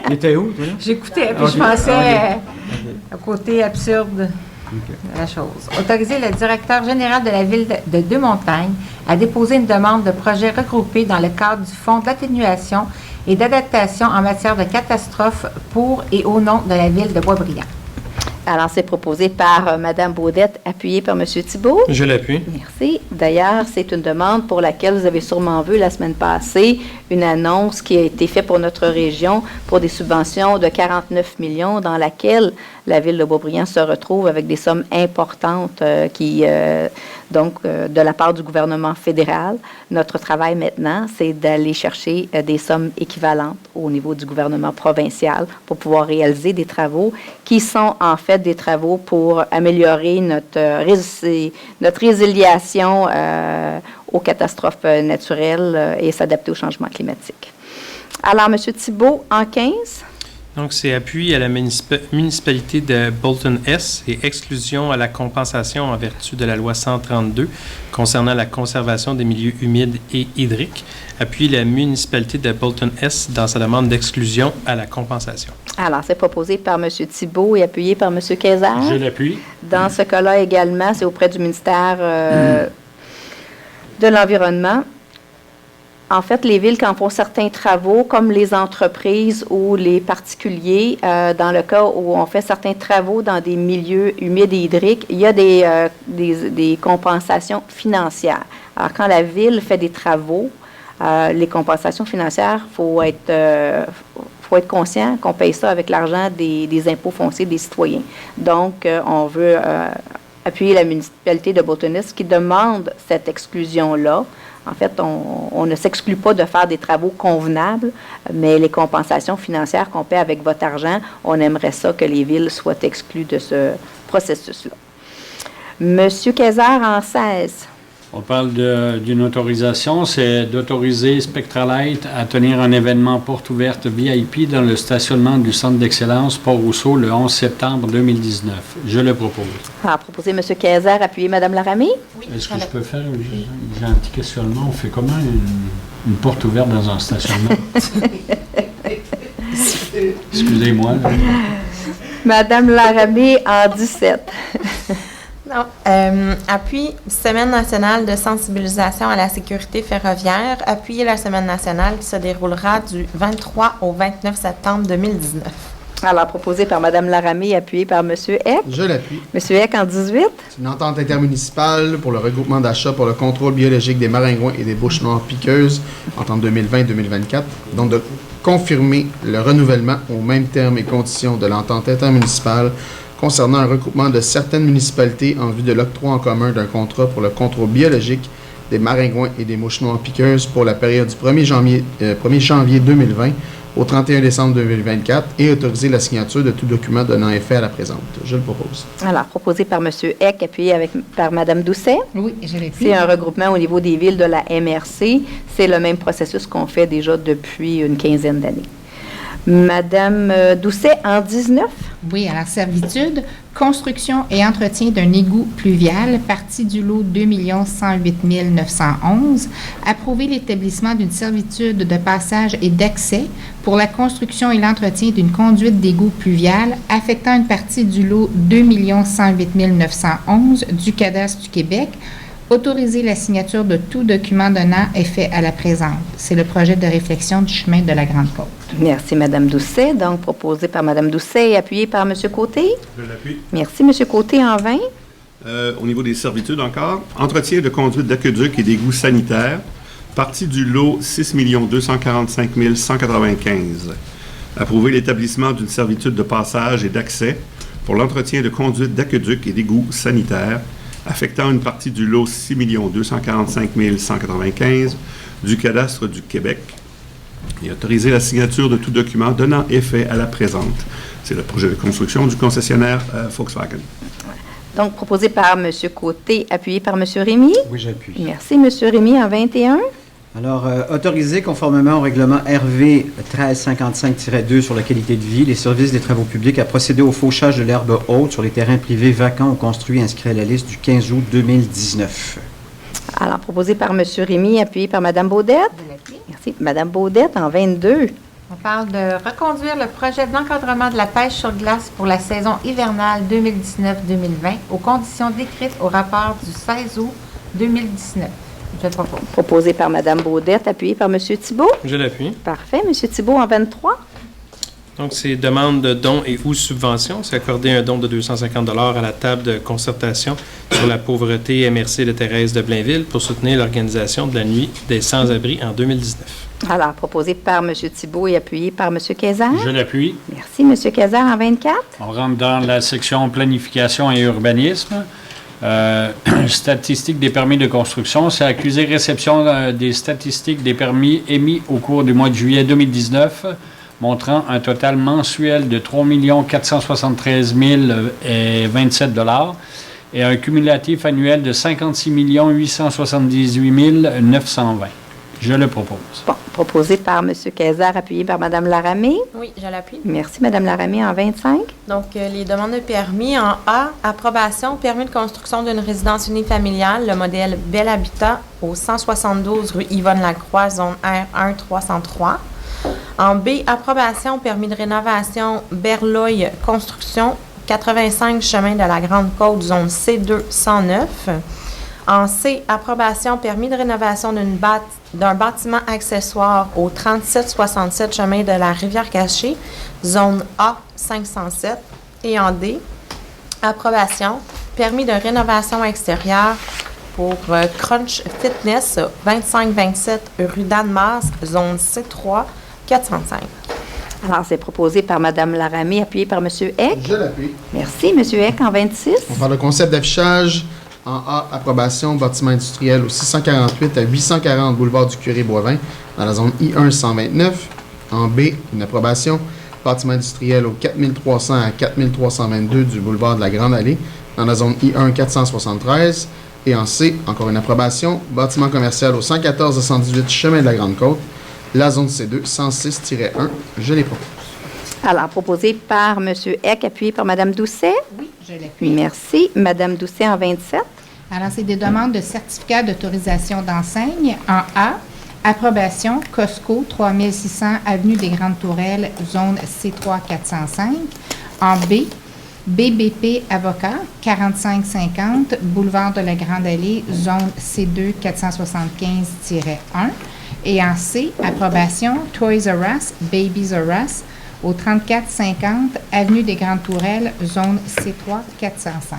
Il était où, toi, là? J'écoutais, puis je pensais au côté absurde de la chose. Autoriser le directeur général de la Ville de Deux-Montagnes à déposer une demande de projet regroupé dans le cadre du Fonds d'atténuation et d'adaptation en matière de catastrophes pour et au nom de la Ville de Boisbriand. Alors, c'est proposé par Mme Baudette, appuyé par M. Thibault. Je l'appuie. Merci. D'ailleurs, c'est une demande pour laquelle vous avez sûrement vu la semaine passée une annonce qui a été faite pour notre région pour des subventions de 49 millions dans laquelle la Ville de Boisbriand se retrouve avec des sommes importantes de la part du gouvernement fédéral. Notre travail maintenant, c'est d'aller chercher des sommes équivalentes au niveau du gouvernement provincial pour pouvoir réaliser des travaux qui sont en fait des travaux pour améliorer notre résiliation aux catastrophes naturelles et s'adapter au changement climatique. Alors, M. Thibault, en 15. Donc, c'est appui à la municipalité de Bolton S et exclusion à la compensation en vertu de la loi 132 concernant la conservation des milieux humides et hydriques. Appuie la municipalité de Bolton S dans sa demande d'exclusion à la compensation. Alors, c'est proposé par M. Thibault et appuyé par M. Kayser. Je l'appuie. Dans ce cas-là également, c'est auprès du ministère de l'Environnement. En fait, les villes, quand font certains travaux, comme les entreprises ou les particuliers, dans le cas où on fait certains travaux dans des milieux humides et hydriques, il y a des compensations financières. Alors, quand la ville fait des travaux, les compensations financières, il faut être conscient qu'on paye ça avec l'argent des impôts fonciers des citoyens. Donc, on veut appuyer la municipalité de Bolton-Est qui demande cette exclusion-là. En fait, on ne s'exclut pas de faire des travaux convenables, mais les compensations financières qu'on paie avec votre argent, on aimerait ça que les villes soient exclues de ce processus-là. Monsieur Kayser, en 16. On parle d'une autorisation, c'est d'autoriser Spectralite à tenir un événement porte ouverte VIP dans le stationnement du Centre d'excellence Port-Rousseau le 11 septembre 2019. Je le propose. Alors, proposé M. Kayser, appuyé Mme Laramie. Oui, est-ce que je peux faire, j'ai un petit questionnement, on fait comment une porte ouverte dans un stationnement? Excusez-moi. Mme Laramie, en 17. Non. Appui Semaine nationale de sensibilisation à la sécurité ferroviaire. Appuyer la Semaine nationale qui se déroulera du 23 au 29 septembre 2019. Alors, proposé par Mme Laramie, appuyé par M. Eck. Je l'appuie. M. Eck, en 18. C'est une entente intermunicipale pour le regroupement d'achat pour le contrôle biologique des maringouins et des bouches noires piqueuses entre 2020 et 2024. Donc, de confirmer le renouvellement aux mêmes termes et conditions de l'entente intermunicipale concernant un regroupement de certaines municipalités en vue de l'octroi en commun d'un contrat pour le contrôle biologique des maringouins et des mouches noires piqueuses pour la période du 1er janvier 2020 au 31 décembre 2024 et autoriser la signature de tout document donnant effet à la présente. Je le propose. Alors, proposé par M. Eck, appuyé par Mme Doucet. Oui, je l'appuie. C'est un regroupement au niveau des villes de la MRC. C'est le même processus qu'on fait déjà depuis une quinzaine d'années. Madame Doucet, en 19. Oui, alors servitude, construction et entretien d'un égout pluvial, partie du lot 2 108 911. Approuver l'établissement d'une servitude de passage et d'accès pour la construction et l'entretien d'une conduite d'égout pluvial affectant une partie du lot 2 108 911 du cadastre du Québec. Autoriser la signature de tout document donnant effet à la présente. C'est le projet de réflexion du chemin de la Grande-Côte. Merci, Mme Doucet. Donc, proposé par Mme Doucet et appuyé par M. Côté. Je l'appuie. Merci, M. Côté, en 20. Au niveau des servitudes encore, entretien de conduite d'aqueduc et d'égouts sanitaires, partie du lot 6 245 195. Approuver l'établissement d'une servitude de passage et d'accès pour l'entretien de conduite d'aqueduc et d'égouts sanitaires, affectant une partie du lot 6 245 195 du cadastre du Québec et autoriser la signature de tout document donnant effet à la présente. C'est le projet de construction du concessionnaire Volkswagen. Donc, proposé par M. Côté, appuyé par M. Rémy. Oui, j'appuie. Merci, M. Rémy, en 21. Alors, autoriser conformément au règlement RV 1355-2 sur la qualité de vie, les services des travaux publics à procéder au fauchage de l'herbe haute sur les terrains privés vacants ou construits inscrits à la liste du 15 août 2019. Alors, proposé par M. Rémy, appuyé par Mme Baudette. Merci. Mme Baudette, en 22. On parle de reconduire le projet d'encadrement de la pêche sur glace pour la saison hivernale 2019-2020 aux conditions décrites au rapport du 16 août 2019. Je le propose. Proposé par Mme Baudette, appuyé par M. Thibault. Je l'appuie. Parfait. M. Thibault, en 23. Donc, c'est demande de dons et ou subventions. C'est accorder un don de 250 $ à la table de concertation sur la pauvreté MRC de Thérèse de Blainville pour soutenir l'organisation de la Nuit des sans-abri en 2019. Alors, proposé par M. Thibault et appuyé par M. Kayser. Je l'appuie. Merci. M. Kayser, en 24. On rentre dans la section planification et urbanisme. Statistiques des permis de construction, c'est accusé réception des statistiques des permis émis au cours du mois de juillet 2019, montrant un total mensuel de 3 473 027 $ et un cumulatif annuel de 56 878 920. Je le propose. Bon, proposé par M. Kayser, appuyé par Mme Laramée. Oui, je l'appuie. Merci, Mme Laramée, en 25. Donc, les demandes de permis en A, approbation, permis de construction d'une résidence unifamiliale, le modèle Bel Habitat, au 172 rue Yvonne Lacroix, zone R1 303. En B, approbation, permis de rénovation Berloy Construction, 85 chemin de la Grande Côte, zone C2 109. En C, approbation, permis de rénovation d'un bâtiment accessoire au 3767 chemin de la Rivière-Cachée, zone A 507. Et en D, approbation, permis de rénovation extérieure pour Crunch Fitness, 2527 rue d'Annemasse, zone C3 405. Alors, c'est proposé par Mme Laramée, appuyé par M. Eck. Je l'appuie. Merci, M. Eck, en 26. On parle de concept d'affichage. En A, approbation, bâtiment industriel au 648 à 840 boulevard du Curé-Boivin, dans la zone I1 129. En B, une approbation, bâtiment industriel au 4300 à 4322 du boulevard de la Grande Allée, dans la zone I1 473. Et en C, encore une approbation, bâtiment commercial au 114 à 118 chemin de la Grande Côte, la zone C2 106-1. Je les propose. Alors, proposé par M. Eck, appuyé par Mme Doucet. Oui, je l'appuie. Merci. Mme Doucet, en 27. Alors, c'est des demandes de certificat d'autorisation d'enseigne. En A, approbation, Costco, 3600 Avenue des Grandes Tourelles, zone C3 405. En B, BBP Avocat, 4550 Boulevard de la Grande Allée, zone C2 475-1. Et en C, approbation, Toys R Us, Babies R Us, au 3450 Avenue des Grandes Tourelles, zone C3 405.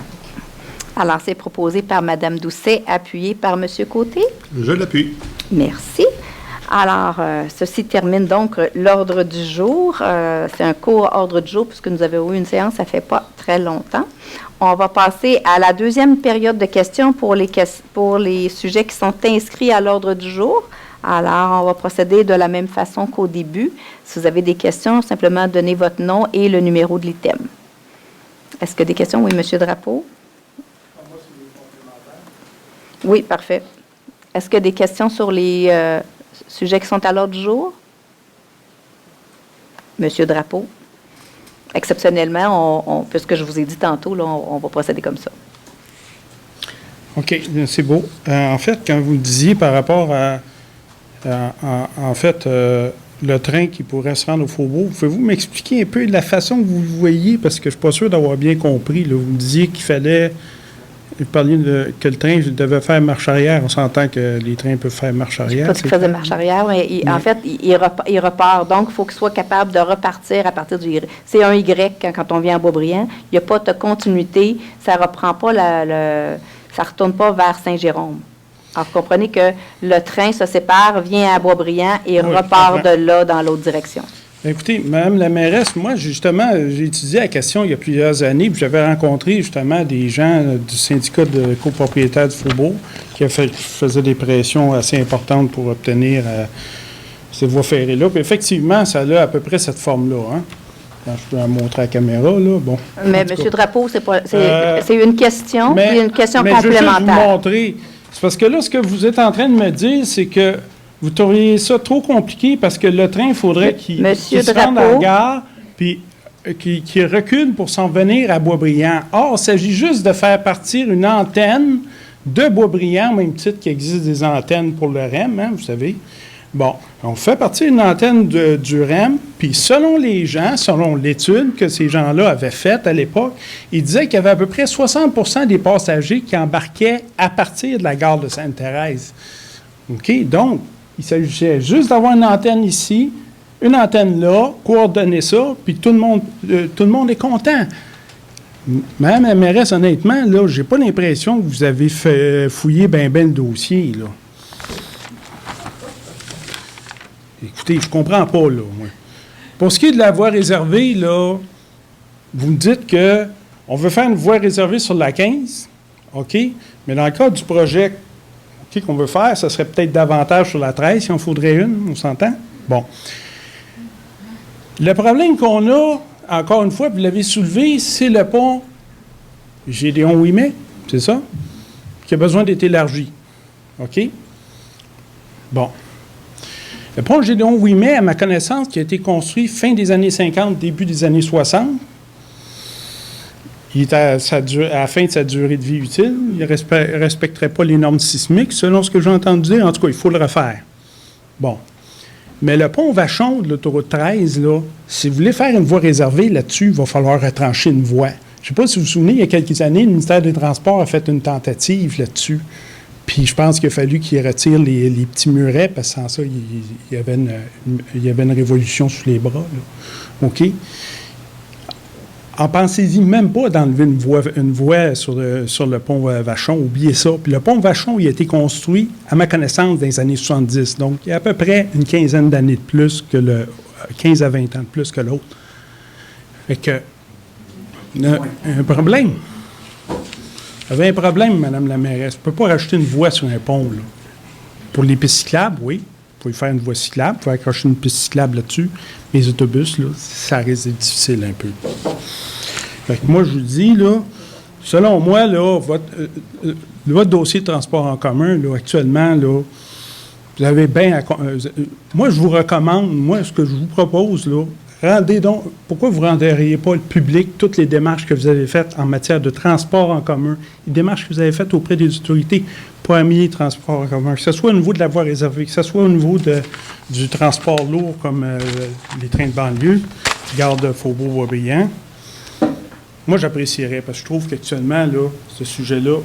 Alors, c'est proposé par Mme Doucet, appuyé par M. Côté. Je l'appuie. Merci. Alors, ceci termine donc l'ordre du jour. C'est un court ordre du jour puisque nous avons eu une séance, ça ne fait pas très longtemps. On va passer à la deuxième période de questions pour les sujets qui sont inscrits à l'ordre du jour. Alors, on va procéder de la même façon qu'au début. Si vous avez des questions, simplement donnez votre nom et le numéro de l'item. Est-ce que des questions? Oui, M. Drapeau. Oui, parfait. Est-ce qu'il y a des questions sur les sujets qui sont à l'ordre du jour? M. Drapeau. Exceptionnellement, puisque je vous ai dit tantôt, là, on va procéder comme ça. OK, c'est beau. En fait, quand vous disiez par rapport à le train qui pourrait se rendre au Faubourg, pouvez-vous m'expliquer un peu de la façon que vous le voyez? Parce que je ne suis pas sûr d'avoir bien compris. Là. Vous me disiez qu'il fallait... Vous parliez que le train devait faire marche arrière. On s'entend que les trains peuvent faire marche arrière. Pas qu'il faisait marche arrière, mais en fait, il repart. Donc, il faut qu'il soit capable de repartir à partir du Y. C'est un Y quand on vient à Boisbriand. Il n'y a pas de continuité. Ça ne reprend pas ça ne retourne pas vers Saint-Jérôme. Alors, vous comprenez que le train se sépare, vient à Boisbriand et repart de là dans l'autre direction. Écoutez, Mme la mairesse, moi, justement, j'ai étudié la question il y a plusieurs années, puis j'avais rencontré justement des gens du syndicat de copropriétaires du Faubourg qui faisaient des pressions assez importantes pour obtenir ces voies ferrées-là. Puis effectivement, ça a à peu près cette forme-là. Hein? Quand je peux la montrer à la caméra, là, bon. Mais M. Drapeau, c'est une question, puis une question complémentaire. Je veux juste vous montrer. C'est parce que là, ce que vous êtes en train de me dire, c'est que vous trouvez ça trop compliqué parce que le train, il faudrait qu'il se rende à la gare puis qu'il recule pour s'en venir à Boisbriand. Or, il s'agit juste de faire partir une antenne de Boisbriand, au même titre qu'il existe des antennes pour le REM, hein, vous savez. Bon, on fait partir une antenne du REM, puis selon les gens, selon l'étude que ces gens-là avaient faite à l'époque, ils disaient qu'il y avait à peu près 60% des passagers qui embarquaient à partir de la gare de Sainte-Thérèse. OK? Donc, il s'agissait juste d'avoir une antenne ici, une antenne là, coordonner ça, puis tout le monde est content. Madame la mairesse, honnêtement, là, j'ai pas l'impression que vous avez fait fouiller ben le dossier, là. Écoutez, je comprends pas, là, moi. Pour ce qui est de la voie réservée, là, vous me dites que on veut faire une voie réservée sur la 15, OK? Mais dans le cadre du projet qu'on veut faire, ça serait peut-être davantage sur la 13, si on faudrait une, on s'entend? Bon. Le problème qu'on a, encore une fois, vous l'avez soulevé, c'est le pont Gédéon-Ouimet, c'est ça? Qui a besoin d'être élargi. OK? Bon. Le pont Gédéon Ouimet, à ma connaissance, qui a été construit fin des années 50, début des années 60, il est à la fin de sa durée de vie utile. Il ne respecterait pas les normes sismiques, selon ce que j'ai entendu dire. En tout cas, il faut le refaire. Bon. Mais le pont Vachon de l'autoroute 13, là, si vous voulez faire une voie réservée là-dessus, il va falloir retrancher une voie. Je ne sais pas si vous vous souvenez, il y a quelques années, le ministère des Transports a fait une tentative là-dessus. Puis je pense qu'il a fallu qu'il retire les petits murets, parce que sans ça, il y avait une révolution sous les bras. Là. OK? En pensez-y même pas d'enlever une voie sur le pont Vachon. Oubliez ça. Puis le pont Vachon, il a été construit, à ma connaissance, dans les années 70. Donc, il y a à peu près une quinzaine d'années de plus que 15 à 20 ans de plus que l'autre. Fait que, un problème. Il y avait un problème, Mme la mairesse. On ne peut pas rajouter une voie sur un pont, là. Pour les pistes cyclables, oui. Vous pouvez faire une voie cyclable, vous pouvez accrocher une piste cyclable là-dessus. Mais les autobus, là, ça risque d'être difficile un peu. Fait que moi, je vous dis, là, selon moi, là, votre dossier de transport en commun, là, actuellement, là, vous avez bien... moi, je vous recommande, ce que je vous propose, là, pourquoi vous ne rendriez pas le public toutes les démarches que vous avez faites en matière de transport en commun, les démarches que vous avez faites auprès des autorités pour améliorer le transport en commun, que ce soit au niveau de la voie réservée, que ce soit au niveau du transport lourd comme les trains de banlieue, gare de Faubourg-Boisbriand. Moi, j'apprécierais, parce que je trouve qu'actuellement, là, ce sujet-là,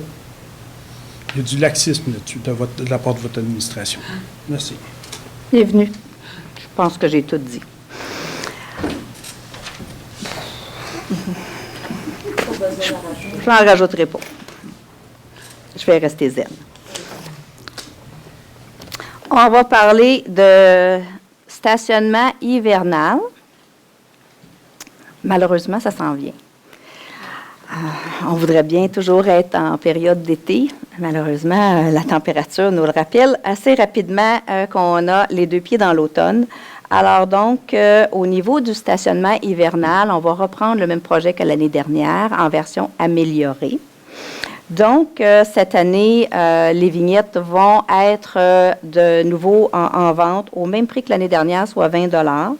il y a du laxisme là-dessus de la part de votre administration. Merci. Bienvenue. Je pense que j'ai tout dit. Je n'en rajouterai pas. Je vais rester zen. On va parler de stationnement hivernal. Malheureusement, ça s'en vient. On voudrait bien toujours être en période d'été. Malheureusement, la température nous le rappelle assez rapidement qu'on a les deux pieds dans l'automne. Alors donc, au niveau du stationnement hivernal, on va reprendre le même projet que l'année dernière en version améliorée. Donc, cette année, les vignettes vont être de nouveau en vente au même prix que l'année dernière, soit 20 $.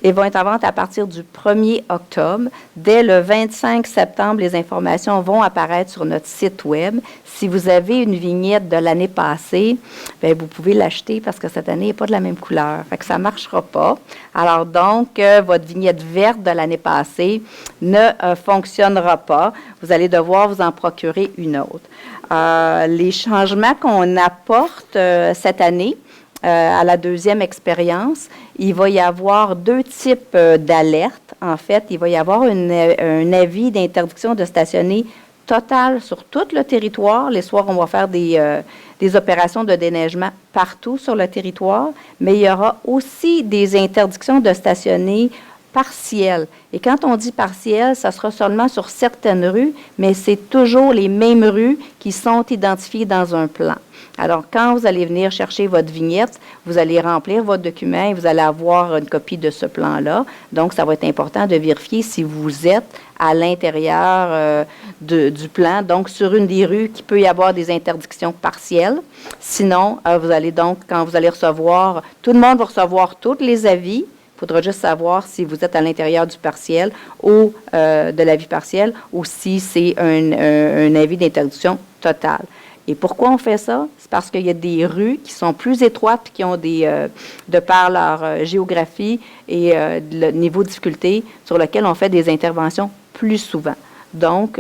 Et vont être en vente à partir du 1er octobre. Dès le 25 septembre, les informations vont apparaître sur notre site Web. Si vous avez une vignette de l'année passée, bien, vous pouvez l'acheter parce que cette année n'est pas de la même couleur. Fait que ça ne marchera pas. Alors donc, votre vignette verte de l'année passée ne fonctionnera pas. Vous allez devoir vous en procurer une autre. Les changements qu'on apporte cette année, à la deuxième expérience, il va y avoir deux types d'alertes. En fait, il va y avoir un avis d'interdiction de stationner total sur tout le territoire. Les soirs, on va faire des opérations de déneigement partout sur le territoire, mais il y aura aussi des interdictions de stationner partielles. Et quand on dit partielles, ça sera seulement sur certaines rues, mais c'est toujours les mêmes rues qui sont identifiées dans un plan. Alors, quand vous allez venir chercher votre vignette, vous allez remplir votre document et vous allez avoir une copie de ce plan-là. Donc, ça va être important de vérifier si vous êtes à l'intérieur du plan, donc sur une des rues qui peut y avoir des interdictions partielles. Sinon, vous allez donc, quand vous allez recevoir, tout le monde va recevoir tous les avis. Il faudra juste savoir si vous êtes à l'intérieur du partiel ou de l'avis partiel ou si c'est un avis d'interdiction totale. Et pourquoi on fait ça? C'est parce qu'il y a des rues qui sont plus étroites et qui ont de par leur géographie et le niveau de difficulté sur lequel on fait des interventions plus souvent. Donc,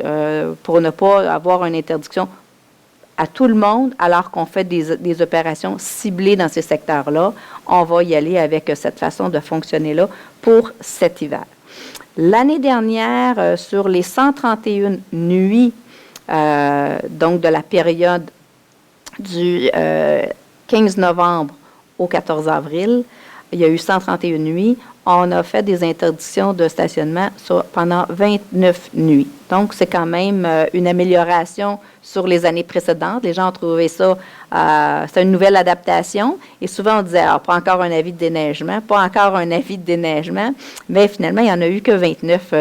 pour ne pas avoir une interdiction à tout le monde, alors qu'on fait des opérations ciblées dans ces secteurs-là, on va y aller avec cette façon de fonctionner-là pour cet hiver. L'année dernière, sur les 131 nuits, donc de la période du 15 novembre au 14 avril, il y a eu 131 nuits. On a fait des interdictions de stationnement pendant 29 nuits. Donc, c'est quand même une amélioration sur les années précédentes. Les gens ont trouvé ça, c'est une nouvelle adaptation. Et souvent, on disait, pas encore un avis de déneigement, pas encore un avis de déneigement. Mais finalement, il n'y en a eu que 29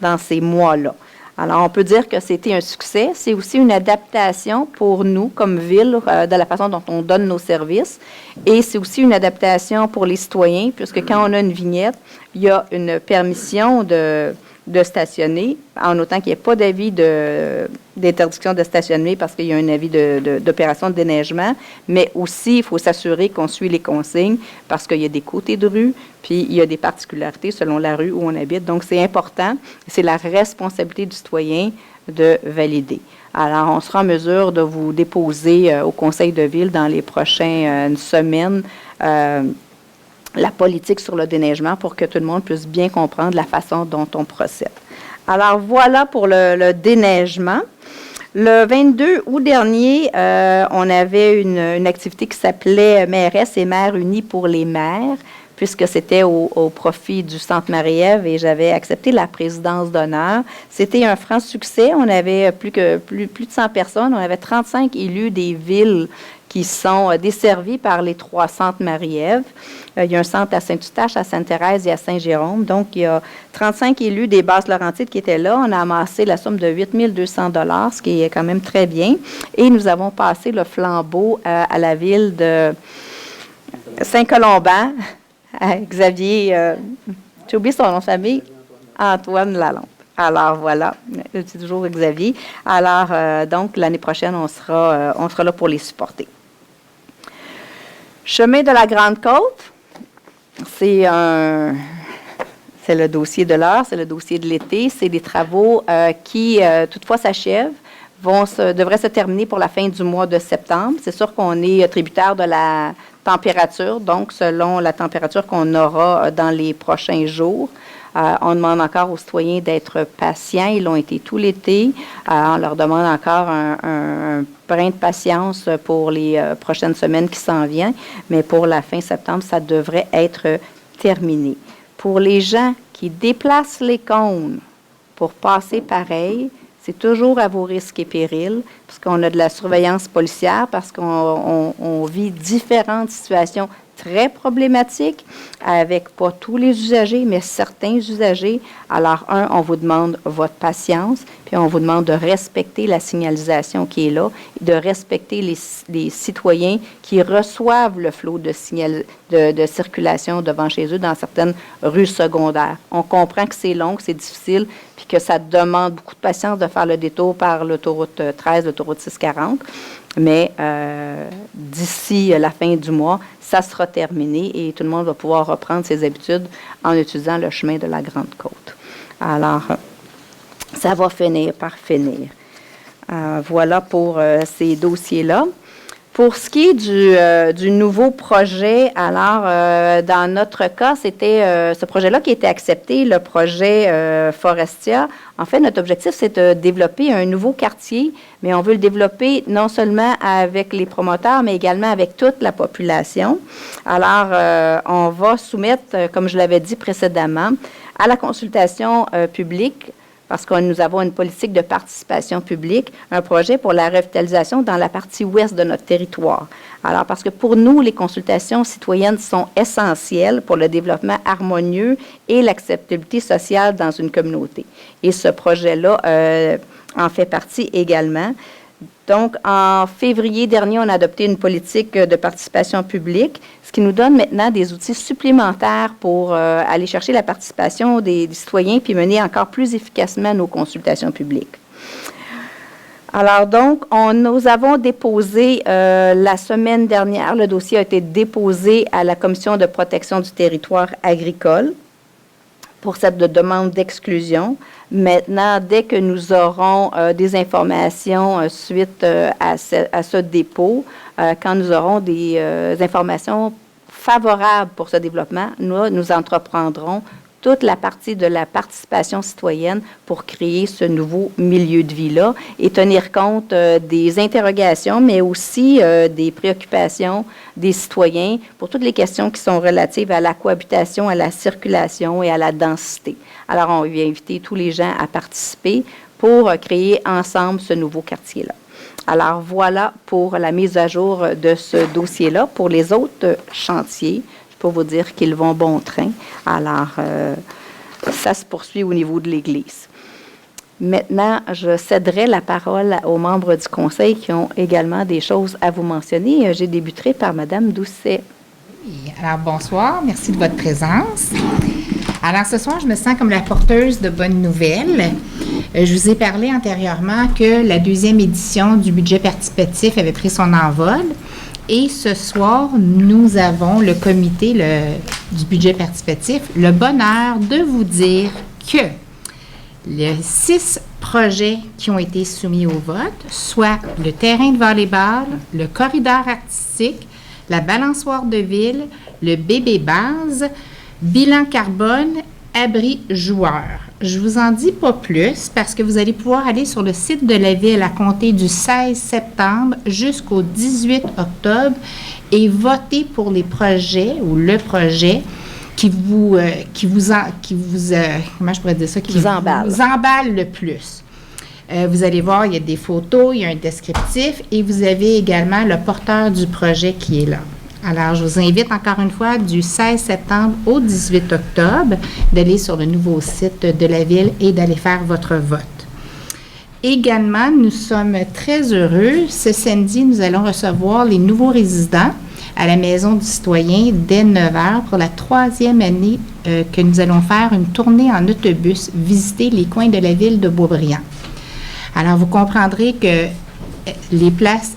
dans ces mois-là. Alors, on peut dire que c'était un succès. C'est aussi une adaptation pour nous, comme ville, de la façon dont on donne nos services. Et c'est aussi une adaptation pour les citoyens, puisque quand on a une vignette, il y a une permission de stationner, en autant qu'il n'y ait pas d'avis d'interdiction de stationner parce qu'il y a un avis d'opération de déneigement, mais aussi, il faut s'assurer qu'on suit les consignes parce qu'il y a des côtés de rue, puis il y a des particularités selon la rue où on habite. Donc, c'est important. C'est la responsabilité du citoyen de valider. Alors, on sera en mesure de vous déposer au Conseil de ville dans les prochaines semaines la politique sur le déneigement pour que tout le monde puisse bien comprendre la façon dont on procède. Alors, voilà pour le déneigement. Le 22 août dernier, on avait une activité qui s'appelait Mairesse et maires unis pour les maires, puisque c'était au profit du Centre Marie-Ève et j'avais accepté la présidence d'honneur. C'était un franc succès. On avait plus de 100 personnes. On avait 35 élus des villes qui sont desservis par les 3 centres Marie-Ève. Il y a un centre à Saint-Eustache, à Sainte-Thérèse et à Saint-Jérôme. Donc, il y a 35 élus des Basses-Laurentides qui étaient là. On a amassé la somme de 8 200 $, ce qui est quand même très bien. Et nous avons passé le flambeau à la ville de Saint-Colomban, à Xavier, j'ai oublié son nom de famille, Antoine Lalonde. Alors, voilà, c'est toujours Xavier. Alors, donc, l'année prochaine, on sera là pour les supporter. Chemin de la Grande-Côte, c'est le dossier de l'heure, c'est le dossier de l'été. C'est des travaux qui, toutefois, s'achèvent, devraient se terminer pour la fin du mois de septembre. C'est sûr qu'on est tributaire de la température, donc selon la température qu'on aura dans les prochains jours. On demande encore aux citoyens d'être patients. Ils l'ont été tout l'été. On leur demande encore un brin de patience pour les prochaines semaines qui s'en viennent. Mais pour la fin septembre, ça devrait être terminé. Pour les gens qui déplacent les cônes pour passer pareil, c'est toujours à vos risques et périls, parce qu'on a de la surveillance policière, parce qu'on vit différentes situations très problématiques avec pas tous les usagers, mais certains usagers. Alors, on vous demande votre patience, puis on vous demande de respecter la signalisation qui est là, de respecter les citoyens qui reçoivent le flot de circulation devant chez eux dans certaines rues secondaires. On comprend que c'est long, que c'est difficile, puis que ça demande beaucoup de patience de faire le détour par l'autoroute 13, l'autoroute 640. Mais d'ici la fin du mois, ça sera terminé et tout le monde va pouvoir reprendre ses habitudes en utilisant le chemin de la Grande-Côte. Alors, ça va finir par finir. Voilà pour ces dossiers-là. Pour ce qui est du nouveau projet, alors, dans notre cas, c'était ce projet-là qui a été accepté, le projet Forestia. En fait, notre objectif, c'est de développer un nouveau quartier, mais on veut le développer non seulement avec les promoteurs, mais également avec toute la population. Alors, on va soumettre, comme je l'avais dit précédemment, à la consultation publique, parce que nous avons une politique de participation publique, un projet pour la revitalisation dans la partie ouest de notre territoire. Alors, parce que pour nous, les consultations citoyennes sont essentielles pour le développement harmonieux et l'acceptabilité sociale dans une communauté. Et ce projet-là en fait partie également. Donc, en février dernier, on a adopté une politique de participation publique, ce qui nous donne maintenant des outils supplémentaires pour aller chercher la participation des citoyens puis mener encore plus efficacement nos consultations publiques. Alors donc, nous avons déposé la semaine dernière, le dossier a été déposé à la Commission de protection du territoire agricole pour cette demande d'exclusion. Maintenant, dès que nous aurons des informations suite à ce dépôt, quand nous aurons des informations favorables pour ce développement, nous entreprendrons toute la partie de la participation citoyenne pour créer ce nouveau milieu de vie-là et tenir compte des interrogations, mais aussi des préoccupations des citoyens pour toutes les questions qui sont relatives à la cohabitation, à la circulation et à la densité. Alors, on va inviter tous les gens à participer pour créer ensemble ce nouveau quartier-là. Alors, voilà pour la mise à jour de ce dossier-là. Pour les autres chantiers, pour vous dire qu'ils vont bon train. Alors, ça se poursuit au niveau de l'Église. Maintenant, je céderai la parole aux membres du Conseil qui ont également des choses à vous mentionner. Je débuterai par Mme Doucet. Oui, alors, bonsoir. Merci de votre présence. Alors, ce soir, je me sens comme la porteuse de bonnes nouvelles. Je vous ai parlé antérieurement que la 2e édition du budget participatif avait pris son envol. Et ce soir, nous avons le comité du budget participatif le bonheur de vous dire que les 6 projets qui ont été soumis au vote, soit le terrain de volleyball, le corridor artistique, la balançoire de ville, le bébé base, bilan carbone, abri joueur. Je vous en dis pas plus parce que vous allez pouvoir aller sur le site de la ville à compter du 16 septembre jusqu'au 18 octobre et voter pour les projets ou le projet qui vous emballe le plus. Vous allez voir, il y a des photos, il y a un descriptif et vous avez également le porteur du projet qui est là. Alors, je vous invite encore une fois du 16 septembre au 18 octobre d'aller sur le nouveau site de la Ville et d'aller faire votre vote. Également, nous sommes très heureux. Ce samedi, nous allons recevoir les nouveaux résidents à la Maison du citoyen dès 9h pour la 3e année que nous allons faire une tournée en autobus, visiter les coins de la ville de Boisbriand. Alors, vous comprendrez que les places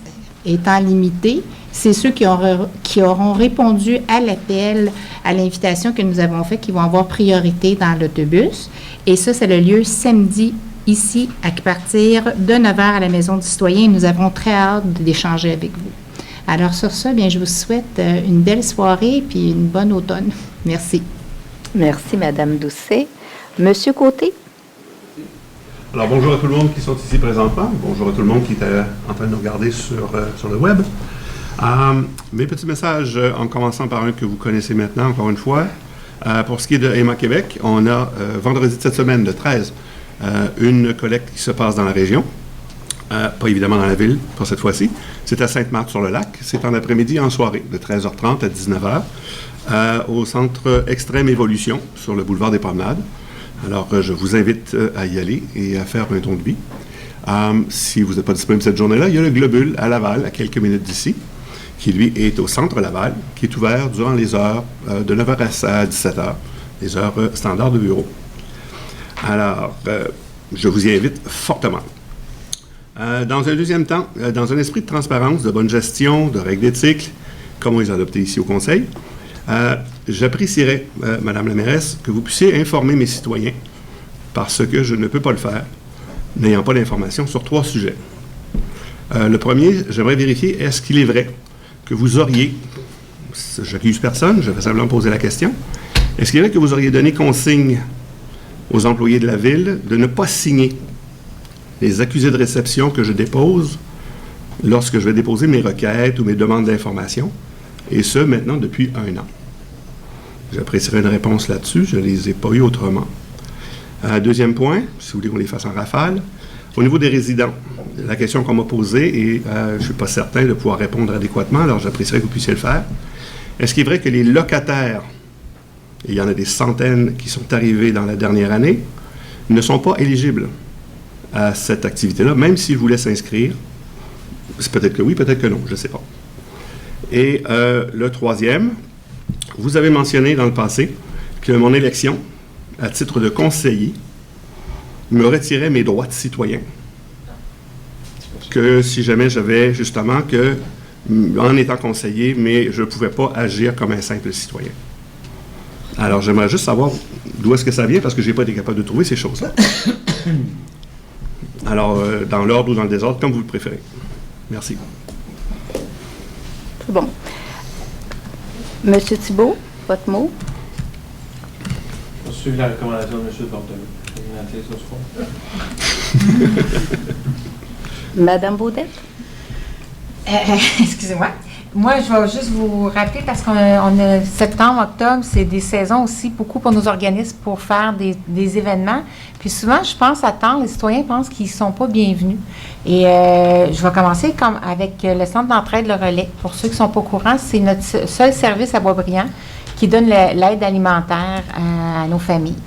étant limitées, c'est ceux qui auront répondu à l'appel, à l'invitation que nous avons faite, qui vont avoir priorité dans l'autobus. Et ça, c'est le lieu samedi, ici, à partir de 9h à la Maison du citoyen. Nous avons très hâte d'échanger avec vous. Alors, sur ça, bien, je vous souhaite une belle soirée et puis une bonne automne. Merci. Merci, Mme Doucet. Monsieur Côté? Alors, bonjour à tout le monde qui sont ici présentement. Bonjour à tout le monde qui est en train de nous regarder sur le web. Mes petits messages, en commençant par un que vous connaissez maintenant, encore une fois. Pour ce qui est de Aimant Québec, on a vendredi de cette semaine, le 13, une collecte qui se passe dans la région. Pas évidemment dans la ville pour cette fois-ci. C'est à Sainte-Marthe-sur-le-Lac. C'est en après-midi, en soirée, de 13h30 à 19h, au Centre Extrême Évolution, sur le boulevard des Promenades. Alors, je vous invite à y aller et à faire un don de vie. Si vous n'êtes pas disponible cette journée-là, il y a le Globule à Laval, à quelques minutes d'ici, qui, lui, est au Centre Laval, qui est ouvert durant les heures de 9h à 17h, les heures standards de bureau. Alors, je vous y invite fortement. Dans un deuxième temps, dans un esprit de transparence, de bonne gestion, de règles d'éthique, comme on les a adoptées ici au Conseil, j'apprécierais, Madame la mairesse, que vous puissiez informer mes citoyens, parce que je ne peux pas le faire, n'ayant pas d'informations sur 3 sujets. Le premier, j'aimerais vérifier, est-ce qu'il est vrai que vous auriez, j'accuse personne, je vais simplement poser la question, est-ce qu'il est vrai que vous auriez donné consigne aux employés de la Ville de ne pas signer les accusés de réception que je dépose lorsque je vais déposer mes requêtes ou mes demandes d'information, et ce, maintenant, depuis 1 an. J'apprécierais une réponse là-dessus, je ne les ai pas eues autrement. Deuxième point, si vous voulez qu'on les fasse en rafale, au niveau des résidents, la question qu'on m'a posée, et je ne suis pas certain de pouvoir répondre adéquatement, alors j'apprécierais que vous puissiez le faire. Est-ce qu'il est vrai que les locataires, et il y en a des centaines qui sont arrivés dans la dernière année, ne sont pas éligibles à cette activité-là, même s'ils voulaient s'inscrire? C'est peut-être que oui, peut-être que non, je ne sais pas. Et le troisième, vous avez mentionné dans le passé que mon élection, à titre de conseiller, me retirait mes droits de citoyen. Que si jamais j'avais justement que, en étant conseiller, mais je ne pouvais pas agir comme un simple citoyen. Alors, j'aimerais juste savoir d'où est-ce que ça vient, parce que je n'ai pas été capable de trouver ces choses-là. Alors, dans l'ordre ou dans le désordre, comme vous le préférez. Merci. C'est bon. Monsieur Thibault, votre mot? Je suis la recommandation de M. Portelu. Madame Baudette? Excusez-moi. Moi, je vais juste vous rappeler, parce qu'on a septembre, octobre, c'est des saisons aussi, beaucoup pour nos organismes, pour faire des événements. Puis souvent, je pense à temps, les citoyens pensent qu'ils ne sont pas bienvenus. Et je vais commencer avec le Centre d'entraide Le Relais. Pour ceux qui ne sont pas au courant, c'est notre seul service à Boisbriand qui donne l'aide alimentaire à nos familles.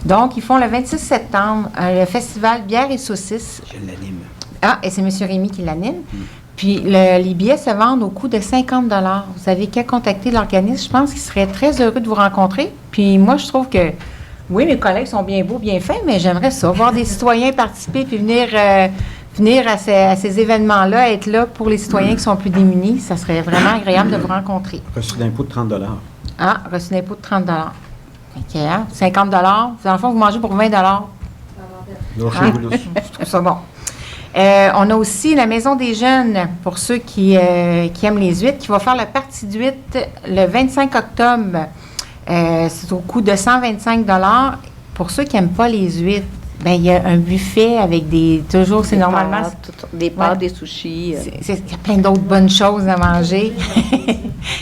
Donc, ils font le 26 septembre le festival Bière et Saucisses. Je l'anime. Ah, et c'est M. Rémy qui l'anime. Puis, les billets se vendent au coût de 50 $. Vous avez qu'à contacter l'organisme. Je pense qu'il serait très heureux de vous rencontrer. Puis, moi, je trouve que, oui, mes collègues sont bien beaux, bien fins, mais j'aimerais ça, voir des citoyens participer puis venir à ces événements-là, être là pour les citoyens qui sont plus démunis. Ça serait vraiment agréable de vous rencontrer. Reçu d'impôt de 30 $. Ah, reçu d'impôt de 30 $. OK, hein? 50 $. Dans le fond, vous mangez pour 20 $. Je trouve ça bon. On a aussi la Maison des Jeunes, pour ceux qui aiment les huîtres, qui va faire la partie d'huîtres le 25 octobre. C'est au coût de 125 $. Pour ceux qui n'aiment pas les huîtres, ben, il y a un buffet avec c'est normalement... Des pâtes, des sushis. Il y a plein d'autres bonnes choses à manger.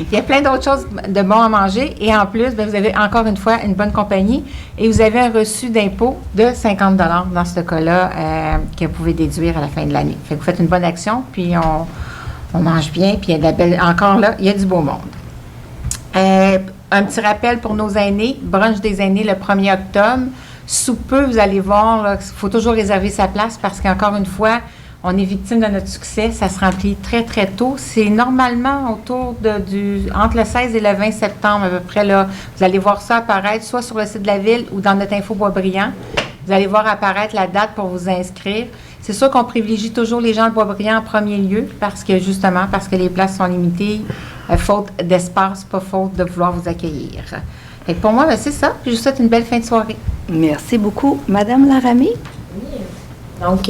Il y a plein d'autres choses de bon à manger. Et en plus, ben, vous avez encore une fois une bonne compagnie et vous avez un reçu d'impôt de 50 $ dans ce cas-là que vous pouvez déduire à la fin de l'année. Fait que vous faites une bonne action, puis on mange bien, puis il y a de la belle... Encore là, il y a du beau monde. Un petit rappel pour nos aînés, brunch des aînés le 1er octobre. Sous peu, vous allez voir, il faut toujours réserver sa place parce qu'encore une fois, on est victime de notre succès. Ça se remplit très, très tôt. C'est normalement entre le 16 et le 20 septembre à peu près. Là, vous allez voir ça apparaître soit sur le site de la Ville ou dans notre info Boisbriand. Vous allez voir apparaître la date pour vous inscrire. C'est sûr qu'on privilégie toujours les gens de Boisbriand en premier lieu parce que les places sont limitées, faute d'espace, pas faute de vouloir vous accueillir. Et pour moi, ben, c'est ça. Je vous souhaite une belle fin de soirée. Merci beaucoup. Madame Laramie? Oui. Donc,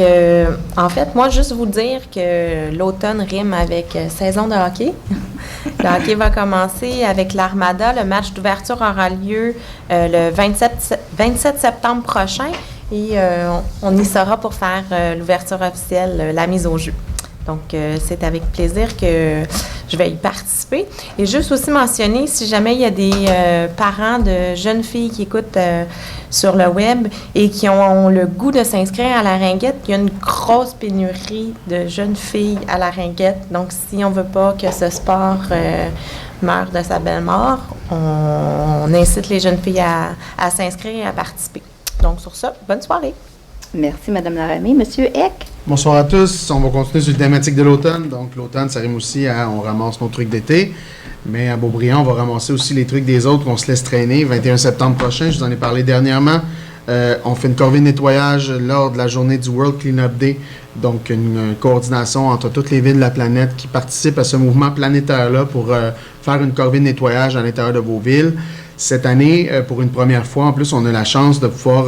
en fait, moi, juste vous dire que l'automne rime avec saison de hockey. Le hockey va commencer avec l'Armada. Le match d'ouverture aura lieu le 27 septembre prochain et on y sera pour faire l'ouverture officielle, la mise au jeu. Donc, c'est avec plaisir que je vais y participer. Et juste aussi mentionner, si jamais il y a des parents de jeunes filles qui écoutent sur le web et qui ont le goût de s'inscrire à la ringuette, il y a une grosse pénurie de jeunes filles à la ringuette. Donc, si on ne veut pas que ce sport meure de sa belle mort, on incite les jeunes filles à s'inscrire et à participer. Donc, sur ça, bonne soirée. Merci, Mme Laramie. Monsieur Eck? Bonsoir à tous. On va continuer sur la thématique de l'automne. Donc, l'automne, ça rime aussi à on ramasse nos trucs d'été. Mais à Beaubriand, on va ramasser aussi les trucs des autres qu'on se laisse traîner. 21 septembre prochain, je vous en ai parlé dernièrement. On fait une corvée de nettoyage lors de la journée du World Cleanup Day. Donc, une coordination entre toutes les villes de la planète qui participent à ce mouvement planétaire-là pour faire une corvée de nettoyage à l'intérieur de vos villes. Cette année, pour une première fois, en plus, on a la chance de pouvoir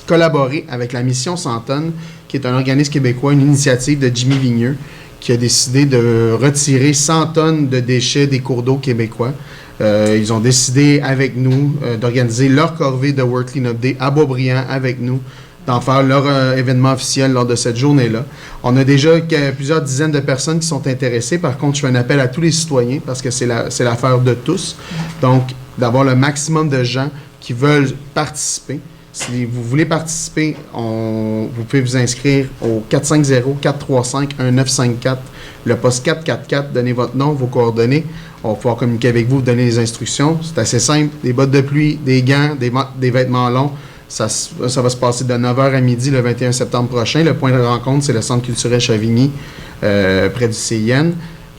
collaborer avec la Mission 100 tonnes, qui est un organisme québécois, une initiative de Jimmy Vigneux, qui a décidé de retirer 100 tonnes de déchets des cours d'eau québécois. Ils ont décidé avec nous d'organiser leur corvée de World Cleanup Day à Beaubriand avec nous, d'en faire leur événement officiel lors de cette journée-là. On a déjà plusieurs dizaines de personnes qui sont intéressées. Par contre, je fais un appel à tous les citoyens parce que c'est l'affaire de tous. Donc, d'avoir le maximum de gens qui veulent participer. Si vous voulez participer, vous pouvez vous inscrire au 450-435-1954, le poste 444. Donnez votre nom, vos coordonnées. On va pouvoir communiquer avec vous, vous donner les instructions. C'est assez simple. Des bottes de pluie, des gants, des vêtements longs. Ça va se passer de 9h à midi le 21 septembre prochain. Le point de rencontre, c'est le Centre culturel Chavigny, près du CIN.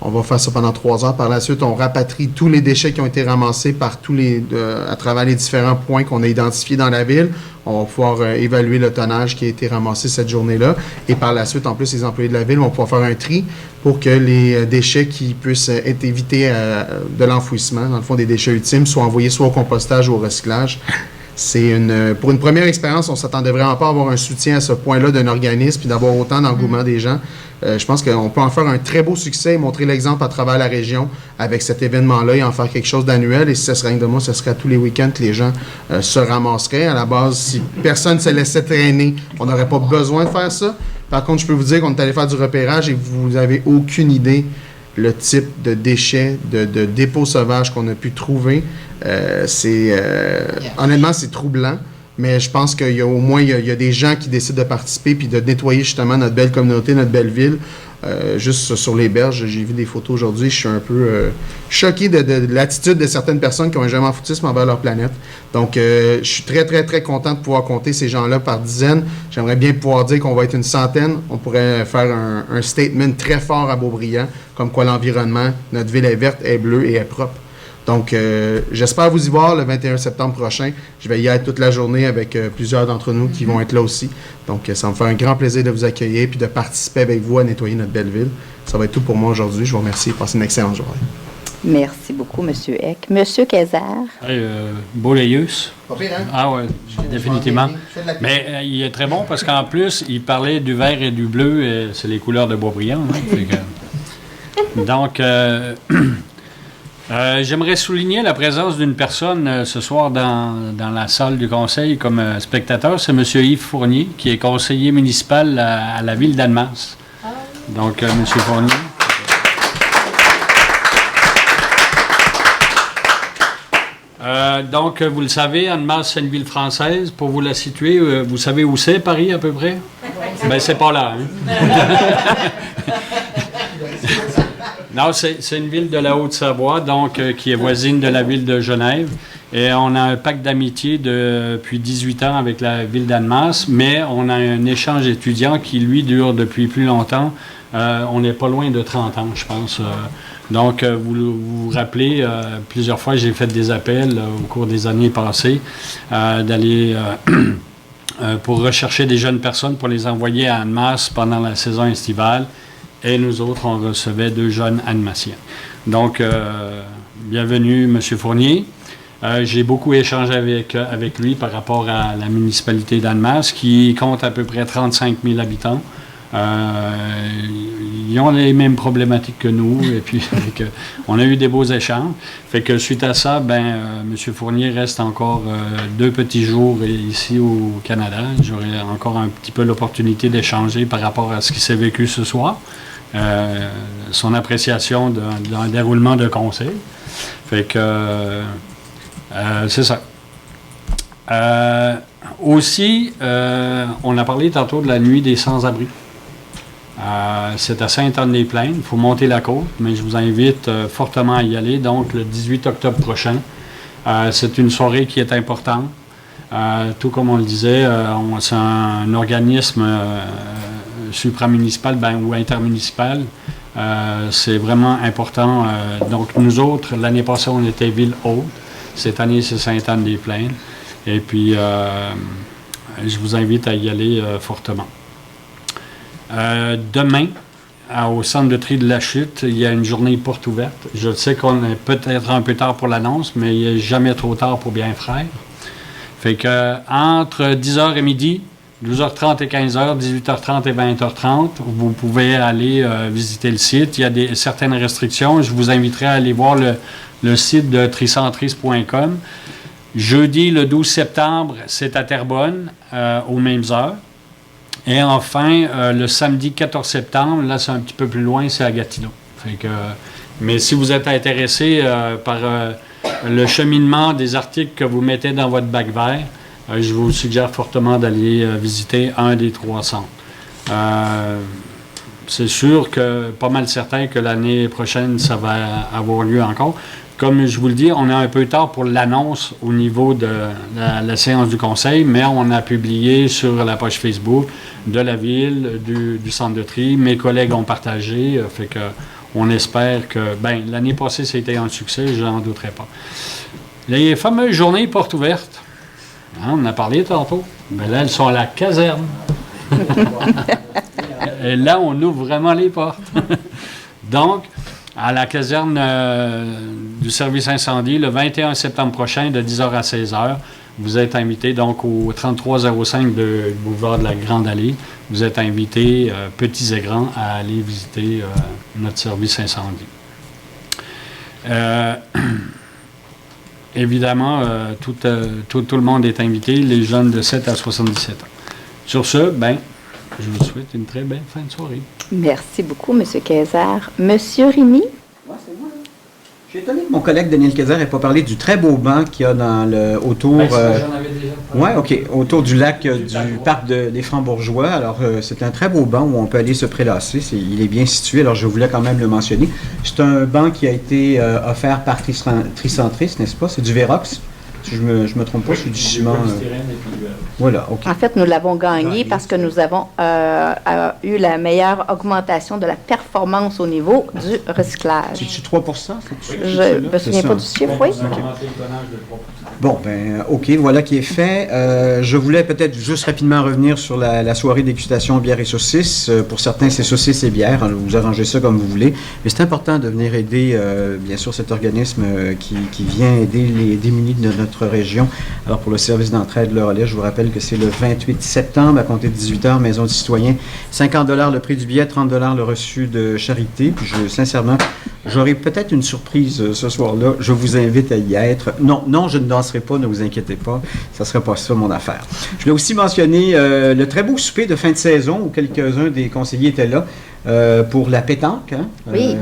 On va faire ça pendant 3 heures. Par la suite, on rapatrie tous les déchets qui ont été ramassés par à travers les différents points qu'on a identifiés dans la ville. On va pouvoir évaluer le tonnage qui a été ramassé cette journée-là. Et par la suite, en plus, les employés de la ville vont pouvoir faire un tri pour que les déchets qui puissent être évités de l'enfouissement, dans le fond des déchets ultimes, soient envoyés soit au compostage ou au recyclage. Pour une première expérience, on ne s'attendait vraiment pas à avoir un soutien à ce point-là d'un organisme puis d'avoir autant d'engouement des gens. Je pense qu'on peut en faire un très beau succès et montrer l'exemple à travers la région avec cet événement-là et en faire quelque chose d'annuel. Et si ce serait rien de moi, ce serait à tous les week-ends que les gens se ramasseraient. À la base, si personne ne se laissait traîner, on n'aurait pas besoin de faire ça. Par contre, je peux vous dire qu'on est allé faire du repérage et vous n'avez aucune idée le type de déchets, de dépôts sauvages qu'on a pu trouver. Honnêtement, c'est troublant, mais je pense qu'il y a au moins il y a des gens qui décident de participer puis de nettoyer justement notre belle communauté, notre belle ville. juste sur les berges. J'ai vu des photos aujourd'hui. Je suis un peu choqué de l'attitude de certaines personnes qui ont un jamais en foutisme envers leur planète. Donc, je suis très, très, très content de pouvoir compter ces gens-là par dizaines. J'aimerais bien pouvoir dire qu'on va être une centaine. On pourrait faire un statement très fort à Beaubriand, comme quoi l'environnement, notre ville est verte, est bleue et est propre. Donc, j'espère vous y voir le 21 septembre prochain. Je vais y être toute la journée avec plusieurs d'entre nous qui vont être là aussi. Donc, ça va me faire un grand plaisir de vous accueillir puis de participer avec vous à nettoyer notre belle ville. Ça va être tout pour moi aujourd'hui. Je vous remercie. Passez une excellente journée. Merci beaucoup, M. Eck. M. Kayser. Beaulius. Pas pire, hein? Ah oui, définitivement. Mais il est très bon parce qu'en plus, il parlait du vert et du bleu. Et c'est les couleurs de Boisbriand. Hein, donc... j'aimerais souligner la présence d'une personne ce soir dans la salle du conseil comme spectateur. C'est M. Yves Fournier, qui est conseiller municipal à la ville d'Annemasse. Donc, M. Fournier. Donc, vous le savez, Annemasse, c'est une ville française. Pour vous la situer, vous savez où c'est, Paris, à peu près? Ben, c'est pas là, hein? Non, c'est une ville de la Haute-Savoie, donc qui est voisine de la ville de Genève. Et on a un pacte d'amitié depuis 18 ans avec la ville d'Annemasse, mais on a un échange étudiant qui, lui, dure depuis plus longtemps. On n'est pas loin de 30 ans, je pense. Donc, vous vous rappelez, plusieurs fois, j'ai fait des appels au cours des années passées d'aller pour rechercher des jeunes personnes pour les envoyer à Annemasse pendant la saison estivale. Et nous autres, on recevait 2 jeunes Annemassiens. Donc, bienvenue, M. Fournier. J'ai beaucoup échangé avec lui par rapport à la municipalité d'Annemasse, qui compte à peu près 35 000 habitants. Ils ont les mêmes problématiques que nous, et puis on a eu des beaux échanges. Fait que suite à ça, M. Fournier reste encore 2 petits jours ici au Canada. J'aurai encore un petit peu l'opportunité d'échanger par rapport à ce qui s'est vécu ce soir. Son appréciation d'un déroulement de conseil. Fait que c'est ça. Aussi, on a parlé tantôt de la nuit des sans-abri. C'est à Sainte-Anne-des-Plaines. Il faut monter la côte, mais je vous invite fortement à y aller. Donc, le 18 octobre prochain. C'est une soirée qui est importante. Tout comme on le disait, c'est un organisme supramunicipal ou intermunicipal. C'est vraiment important. Donc, nous autres, l'année passée, on était Ville-Haute. Cette année, c'est Sainte-Anne-des-Plaines. Et puis, je vous invite à y aller fortement. Demain, au centre de tri de la Chute, il y a une journée porte ouverte. Je sais qu'on est peut-être un peu tard pour l'annonce, mais il n'est jamais trop tard pour bien faire. Fait que entre 10h et midi, 12h30 et 15h, 18h30 et 20h30, vous pouvez aller visiter le site. Il y a certaines restrictions. Je vous inviterai à aller voir le site de tricentris.com. Jeudi, le 12 septembre, c'est à Terrebonne, aux mêmes heures. Et enfin, le samedi 14 septembre, là, c'est un petit peu plus loin, c'est à Gatineau. Fait que, mais si vous êtes intéressé par le cheminement des articles que vous mettez dans votre bac vert, je vous suggère fortement d'aller visiter un des 3 centres. C'est sûr que, pas mal certain que l'année prochaine, ça va avoir lieu encore. Comme je vous le dis, on est un peu tard pour l'annonce au niveau de la séance du conseil, mais on a publié sur la page Facebook de la ville, du centre de tri. Mes collègues ont partagé, fait que on espère que, l'année passée, c'était un succès, je n'en douterai pas. Les fameuses journées portes ouvertes, hein, on en a parlé tantôt, mais là, elles sont à la caserne. Et là, on ouvre vraiment les portes. Donc, à la caserne du service incendie, le 21 septembre prochain, de 10h à 16h. Vous êtes invité donc au 3305 de boulevard de la Grande Allée. Vous êtes invités, petits et grands, à aller visiter notre service incendie. Évidemment, tout le monde est invité, les jeunes de 7 à 77 ans. Sur ce, je vous souhaite une très belle fin de soirée. Merci beaucoup, M. Kayser. M. Rémy? Moi, c'est moi, là. Je suis étonné que mon collègue Daniel Kayser n'ait pas parlé du très beau banc qu'il y a autour... Ben, j'en avais déjà parlé. Oui, OK. Autour du lac du parc des Francs-Bourgeois. Alors, c'est un très beau banc où on peut aller se prélasser. Il est bien situé, alors je voulais quand même le mentionner. C'est un banc qui a été offert par Tricentris, n'est-ce pas? C'est du Verox. Si je me trompe pas, c'est du ciment. Voilà, OK. En fait, nous l'avons gagné parce que nous avons eu la meilleure augmentation de la performance au niveau du recyclage. C'est-tu 3 Je ne me souviens pas du chiffre, oui. Bon, ben, OK, voilà qui est fait. Je voulais peut-être juste rapidement revenir sur la soirée dégustation bière et saucisses. Pour certains, c'est saucisses et bière. Alors, vous arrangez ça comme vous voulez. Mais c'est important de venir aider, bien sûr, cet organisme qui vient aider les démunis de notre région. Alors, pour le service d'entraide Le Relais, je vous rappelle que c'est le 28 septembre, à compter de 18h, Maison du Citoyen. 50 $ le prix du billet, 30 $ le reçu de charité. Puis, sincèrement, j'aurai peut-être une surprise ce soir-là. Je vous invite à y être. Non, je ne danserai pas, ne vous inquiétez pas. Ça ne sera pas ça, mon affaire. Je voulais aussi mentionner le très beau souper de fin de saison où quelques-uns des conseillers étaient là pour la pétanque. Hein? Oui.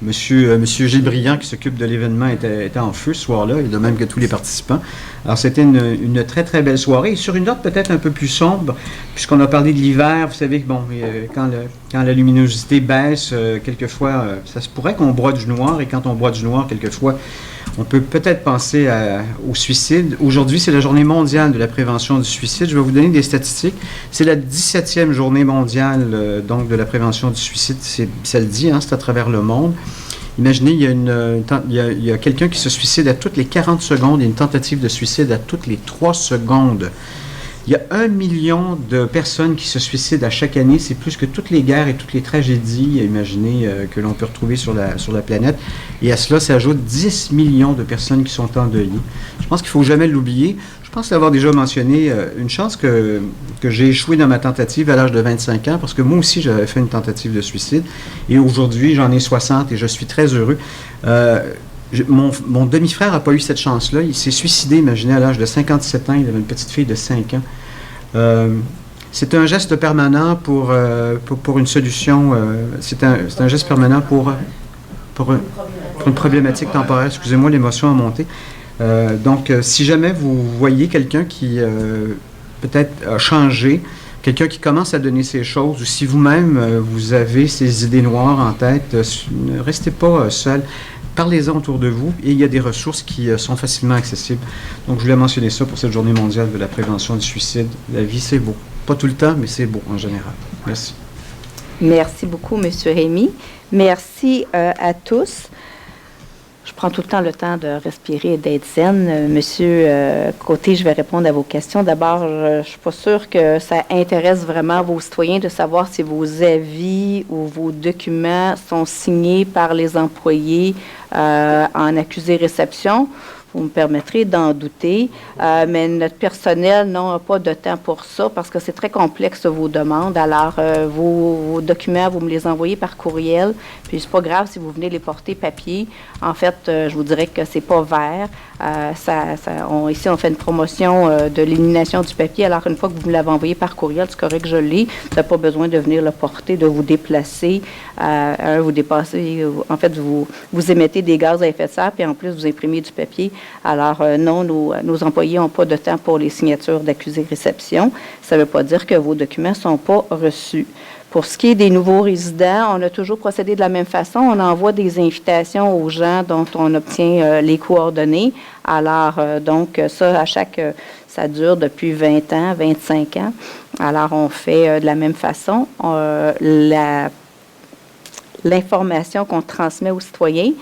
Monsieur Gilles Briand, qui s'occupe de l'événement, était en feu ce soir-là, et de même que tous les participants. Alors, c'était une très, très belle soirée. Et sur une note peut-être un peu plus sombre, puisqu'on a parlé de l'hiver, vous savez que, bon, quand la luminosité baisse, quelquefois, ça se pourrait qu'on broie du noir, et quand on broie du noir, quelquefois, on peut peut-être penser au suicide. Aujourd'hui, c'est la journée mondiale de la prévention du suicide. Je vais vous donner des statistiques. C'est la 17e journée mondiale donc de la prévention du suicide. Ça le dit, hein, c'est à travers le monde. Imaginez, il y a quelqu'un qui se suicide à toutes les 40 secondes et une tentative de suicide à toutes les 3 secondes. Il y a 1 million de personnes qui se suicident à chaque année. C'est plus que toutes les guerres et toutes les tragédies, imaginez, que l'on peut retrouver sur la planète. Et à cela s'ajoutent 10 millions de personnes qui sont endeuillées. Je pense qu'il ne faut jamais l'oublier. Je pense l'avoir déjà mentionné, une chance que j'ai échoué dans ma tentative à l'âge de 25 ans, parce que moi aussi, j'avais fait une tentative de suicide. Et aujourd'hui, j'en ai 60 et je suis très heureux. Mon demi-frère n'a pas eu cette chance-là. Il s'est suicidé, imaginez, à l'âge de 57 ans. Il avait une petite fille de 5 ans. C'est un geste permanent pour une solution. C'est un geste permanent pour une problématique temporaire. Excusez-moi, l'émotion a monté. Donc, si jamais vous voyez quelqu'un qui peut-être a changé, quelqu'un qui commence à donner ces choses, ou si vous-même vous avez ces idées noires en tête, ne restez pas seul. Parlez-en autour de vous et il y a des ressources qui sont facilement accessibles. Donc, je voulais mentionner ça pour cette journée mondiale de la prévention du suicide. La vie, c'est beau. Pas tout le temps, mais c'est beau en général. Merci. Merci beaucoup, M. Rémy. Merci à tous. Je prends tout le temps de respirer et d'être zen. Monsieur Côté, je vais répondre à vos questions. D'abord, je ne suis pas sûre que ça intéresse vraiment vos citoyens de savoir si vos avis ou vos documents sont signés par les employés en accusé-réception. Vous me permettrez d'en douter, mais notre personnel n'a pas de temps pour ça parce que c'est très complexe vos demandes. Alors, vos documents, vous me les envoyez par courriel, puis c'est pas grave si vous venez les porter papier. En fait, je vous dirais que c'est pas vert. Ici, on fait une promotion de l'élimination du papier. Alors, une fois que vous me l'avez envoyé par courriel, c'est correct que je l'ai. Vous n'avez pas besoin de venir le porter, de vous déplacer. Vous dépassez, en fait, vous émettez des gaz à effet de serre, puis en plus, vous imprimez du papier. Alors, non, nos employés n'ont pas de temps pour les signatures d'accusé-réception. Ça ne veut pas dire que vos documents ne sont pas reçus. Pour ce qui est des nouveaux résidents, on a toujours procédé de la même façon. On envoie des invitations aux gens dont on obtient les coordonnées. Alors, donc, ça dure depuis 20 ans, 25 ans. Alors, on fait de la même façon. L'information qu'on transmet aux citoyens,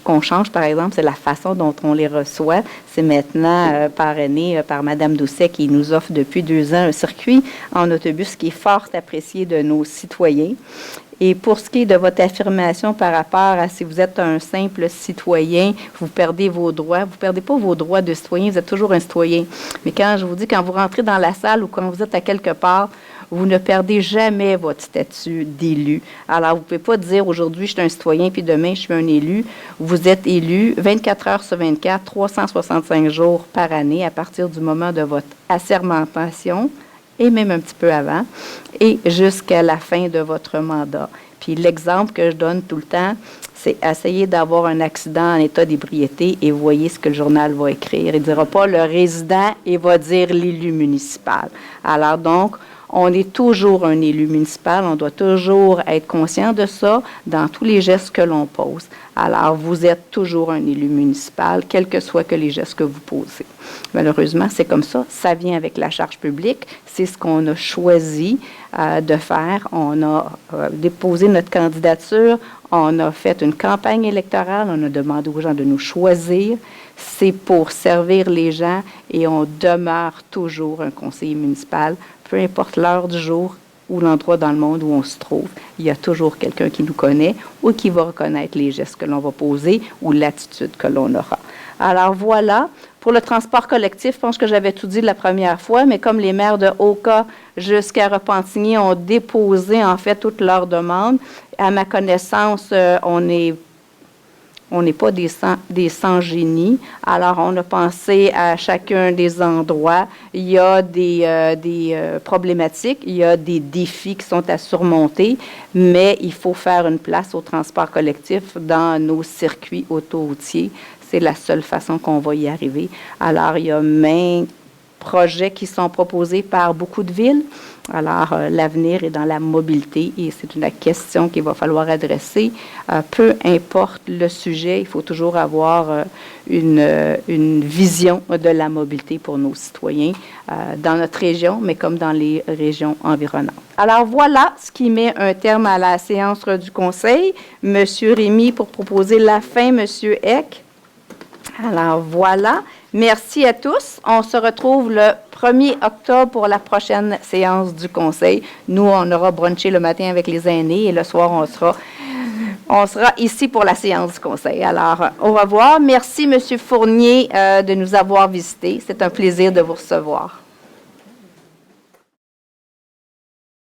qu'on change, par exemple, c'est la façon dont on les reçoit. C'est maintenant parrainé par Mme Doucet qui nous offre depuis 2 ans un circuit en autobus qui est fort apprécié de nos citoyens. Et pour ce qui est de votre affirmation par rapport à si vous êtes un simple citoyen, vous perdez vos droits. Vous ne perdez pas vos droits de citoyen, vous êtes toujours un citoyen. Mais quand je vous dis, quand vous rentrez dans la salle ou quand vous êtes à quelque part, vous ne perdez jamais votre statut d'élu. Alors, vous ne pouvez pas dire aujourd'hui, je suis un citoyen, puis demain, je suis un élu. Vous êtes élu 24 heures sur 24, 365 jours par année à partir du moment de votre assermentation, et même un petit peu avant, et jusqu'à la fin de votre mandat. Puis Puis l'exemple que je donne tout le temps, c'est essayer d'avoir un accident en état d'ébriété et voyez ce que le journal va écrire. Il ne dira pas le résident, il va dire l'élu municipal. Alors donc, on est toujours un élu municipal, on doit toujours être conscient de ça dans tous les gestes que l'on pose. Alors, vous êtes toujours un élu municipal, quels que soient que les gestes que vous posez. Malheureusement, c'est comme ça, ça vient avec la charge publique, c'est ce qu'on a choisi de faire. On a déposé notre candidature, on a fait une campagne électorale, on a demandé aux gens de nous choisir. C'est pour servir les gens et on demeure toujours un conseiller municipal, peu importe l'heure du jour ou l'endroit dans le monde où on se trouve. Il y a toujours quelqu'un qui nous connaît ou qui va reconnaître les gestes que l'on va poser ou l'attitude que l'on aura. Alors voilà, pour le transport collectif, je pense que j'avais tout dit la première fois, mais comme les maires de Oka jusqu'à Repentigny ont déposé en fait toutes leurs demandes, à ma connaissance, on n'est pas des sans-génies. Alors, on a pensé à chacun des endroits. Il y a des problématiques, il y a des défis qui sont à surmonter, mais il faut faire une place au transport collectif dans nos circuits autoroutiers. C'est la seule façon qu'on va y arriver. Alors, il y a maints projets qui sont proposés par beaucoup de villes. Alors, l'avenir est dans la mobilité et c'est une question qu'il va falloir adresser. Peu importe le sujet, il faut toujours avoir une vision de la mobilité pour nos citoyens dans notre région, mais comme dans les régions environnantes. Alors, voilà ce qui met un terme à la séance du Conseil. Monsieur Rémy pour proposer la fin, Monsieur Eck. Alors, voilà. Merci à tous. On se retrouve le 1er octobre pour la prochaine séance du Conseil. Nous, on aura brunché le matin avec les aînés et le soir, on sera ici pour la séance du Conseil. Alors, au revoir. Merci, M. Fournier, de nous avoir visités. C'est un plaisir de vous recevoir.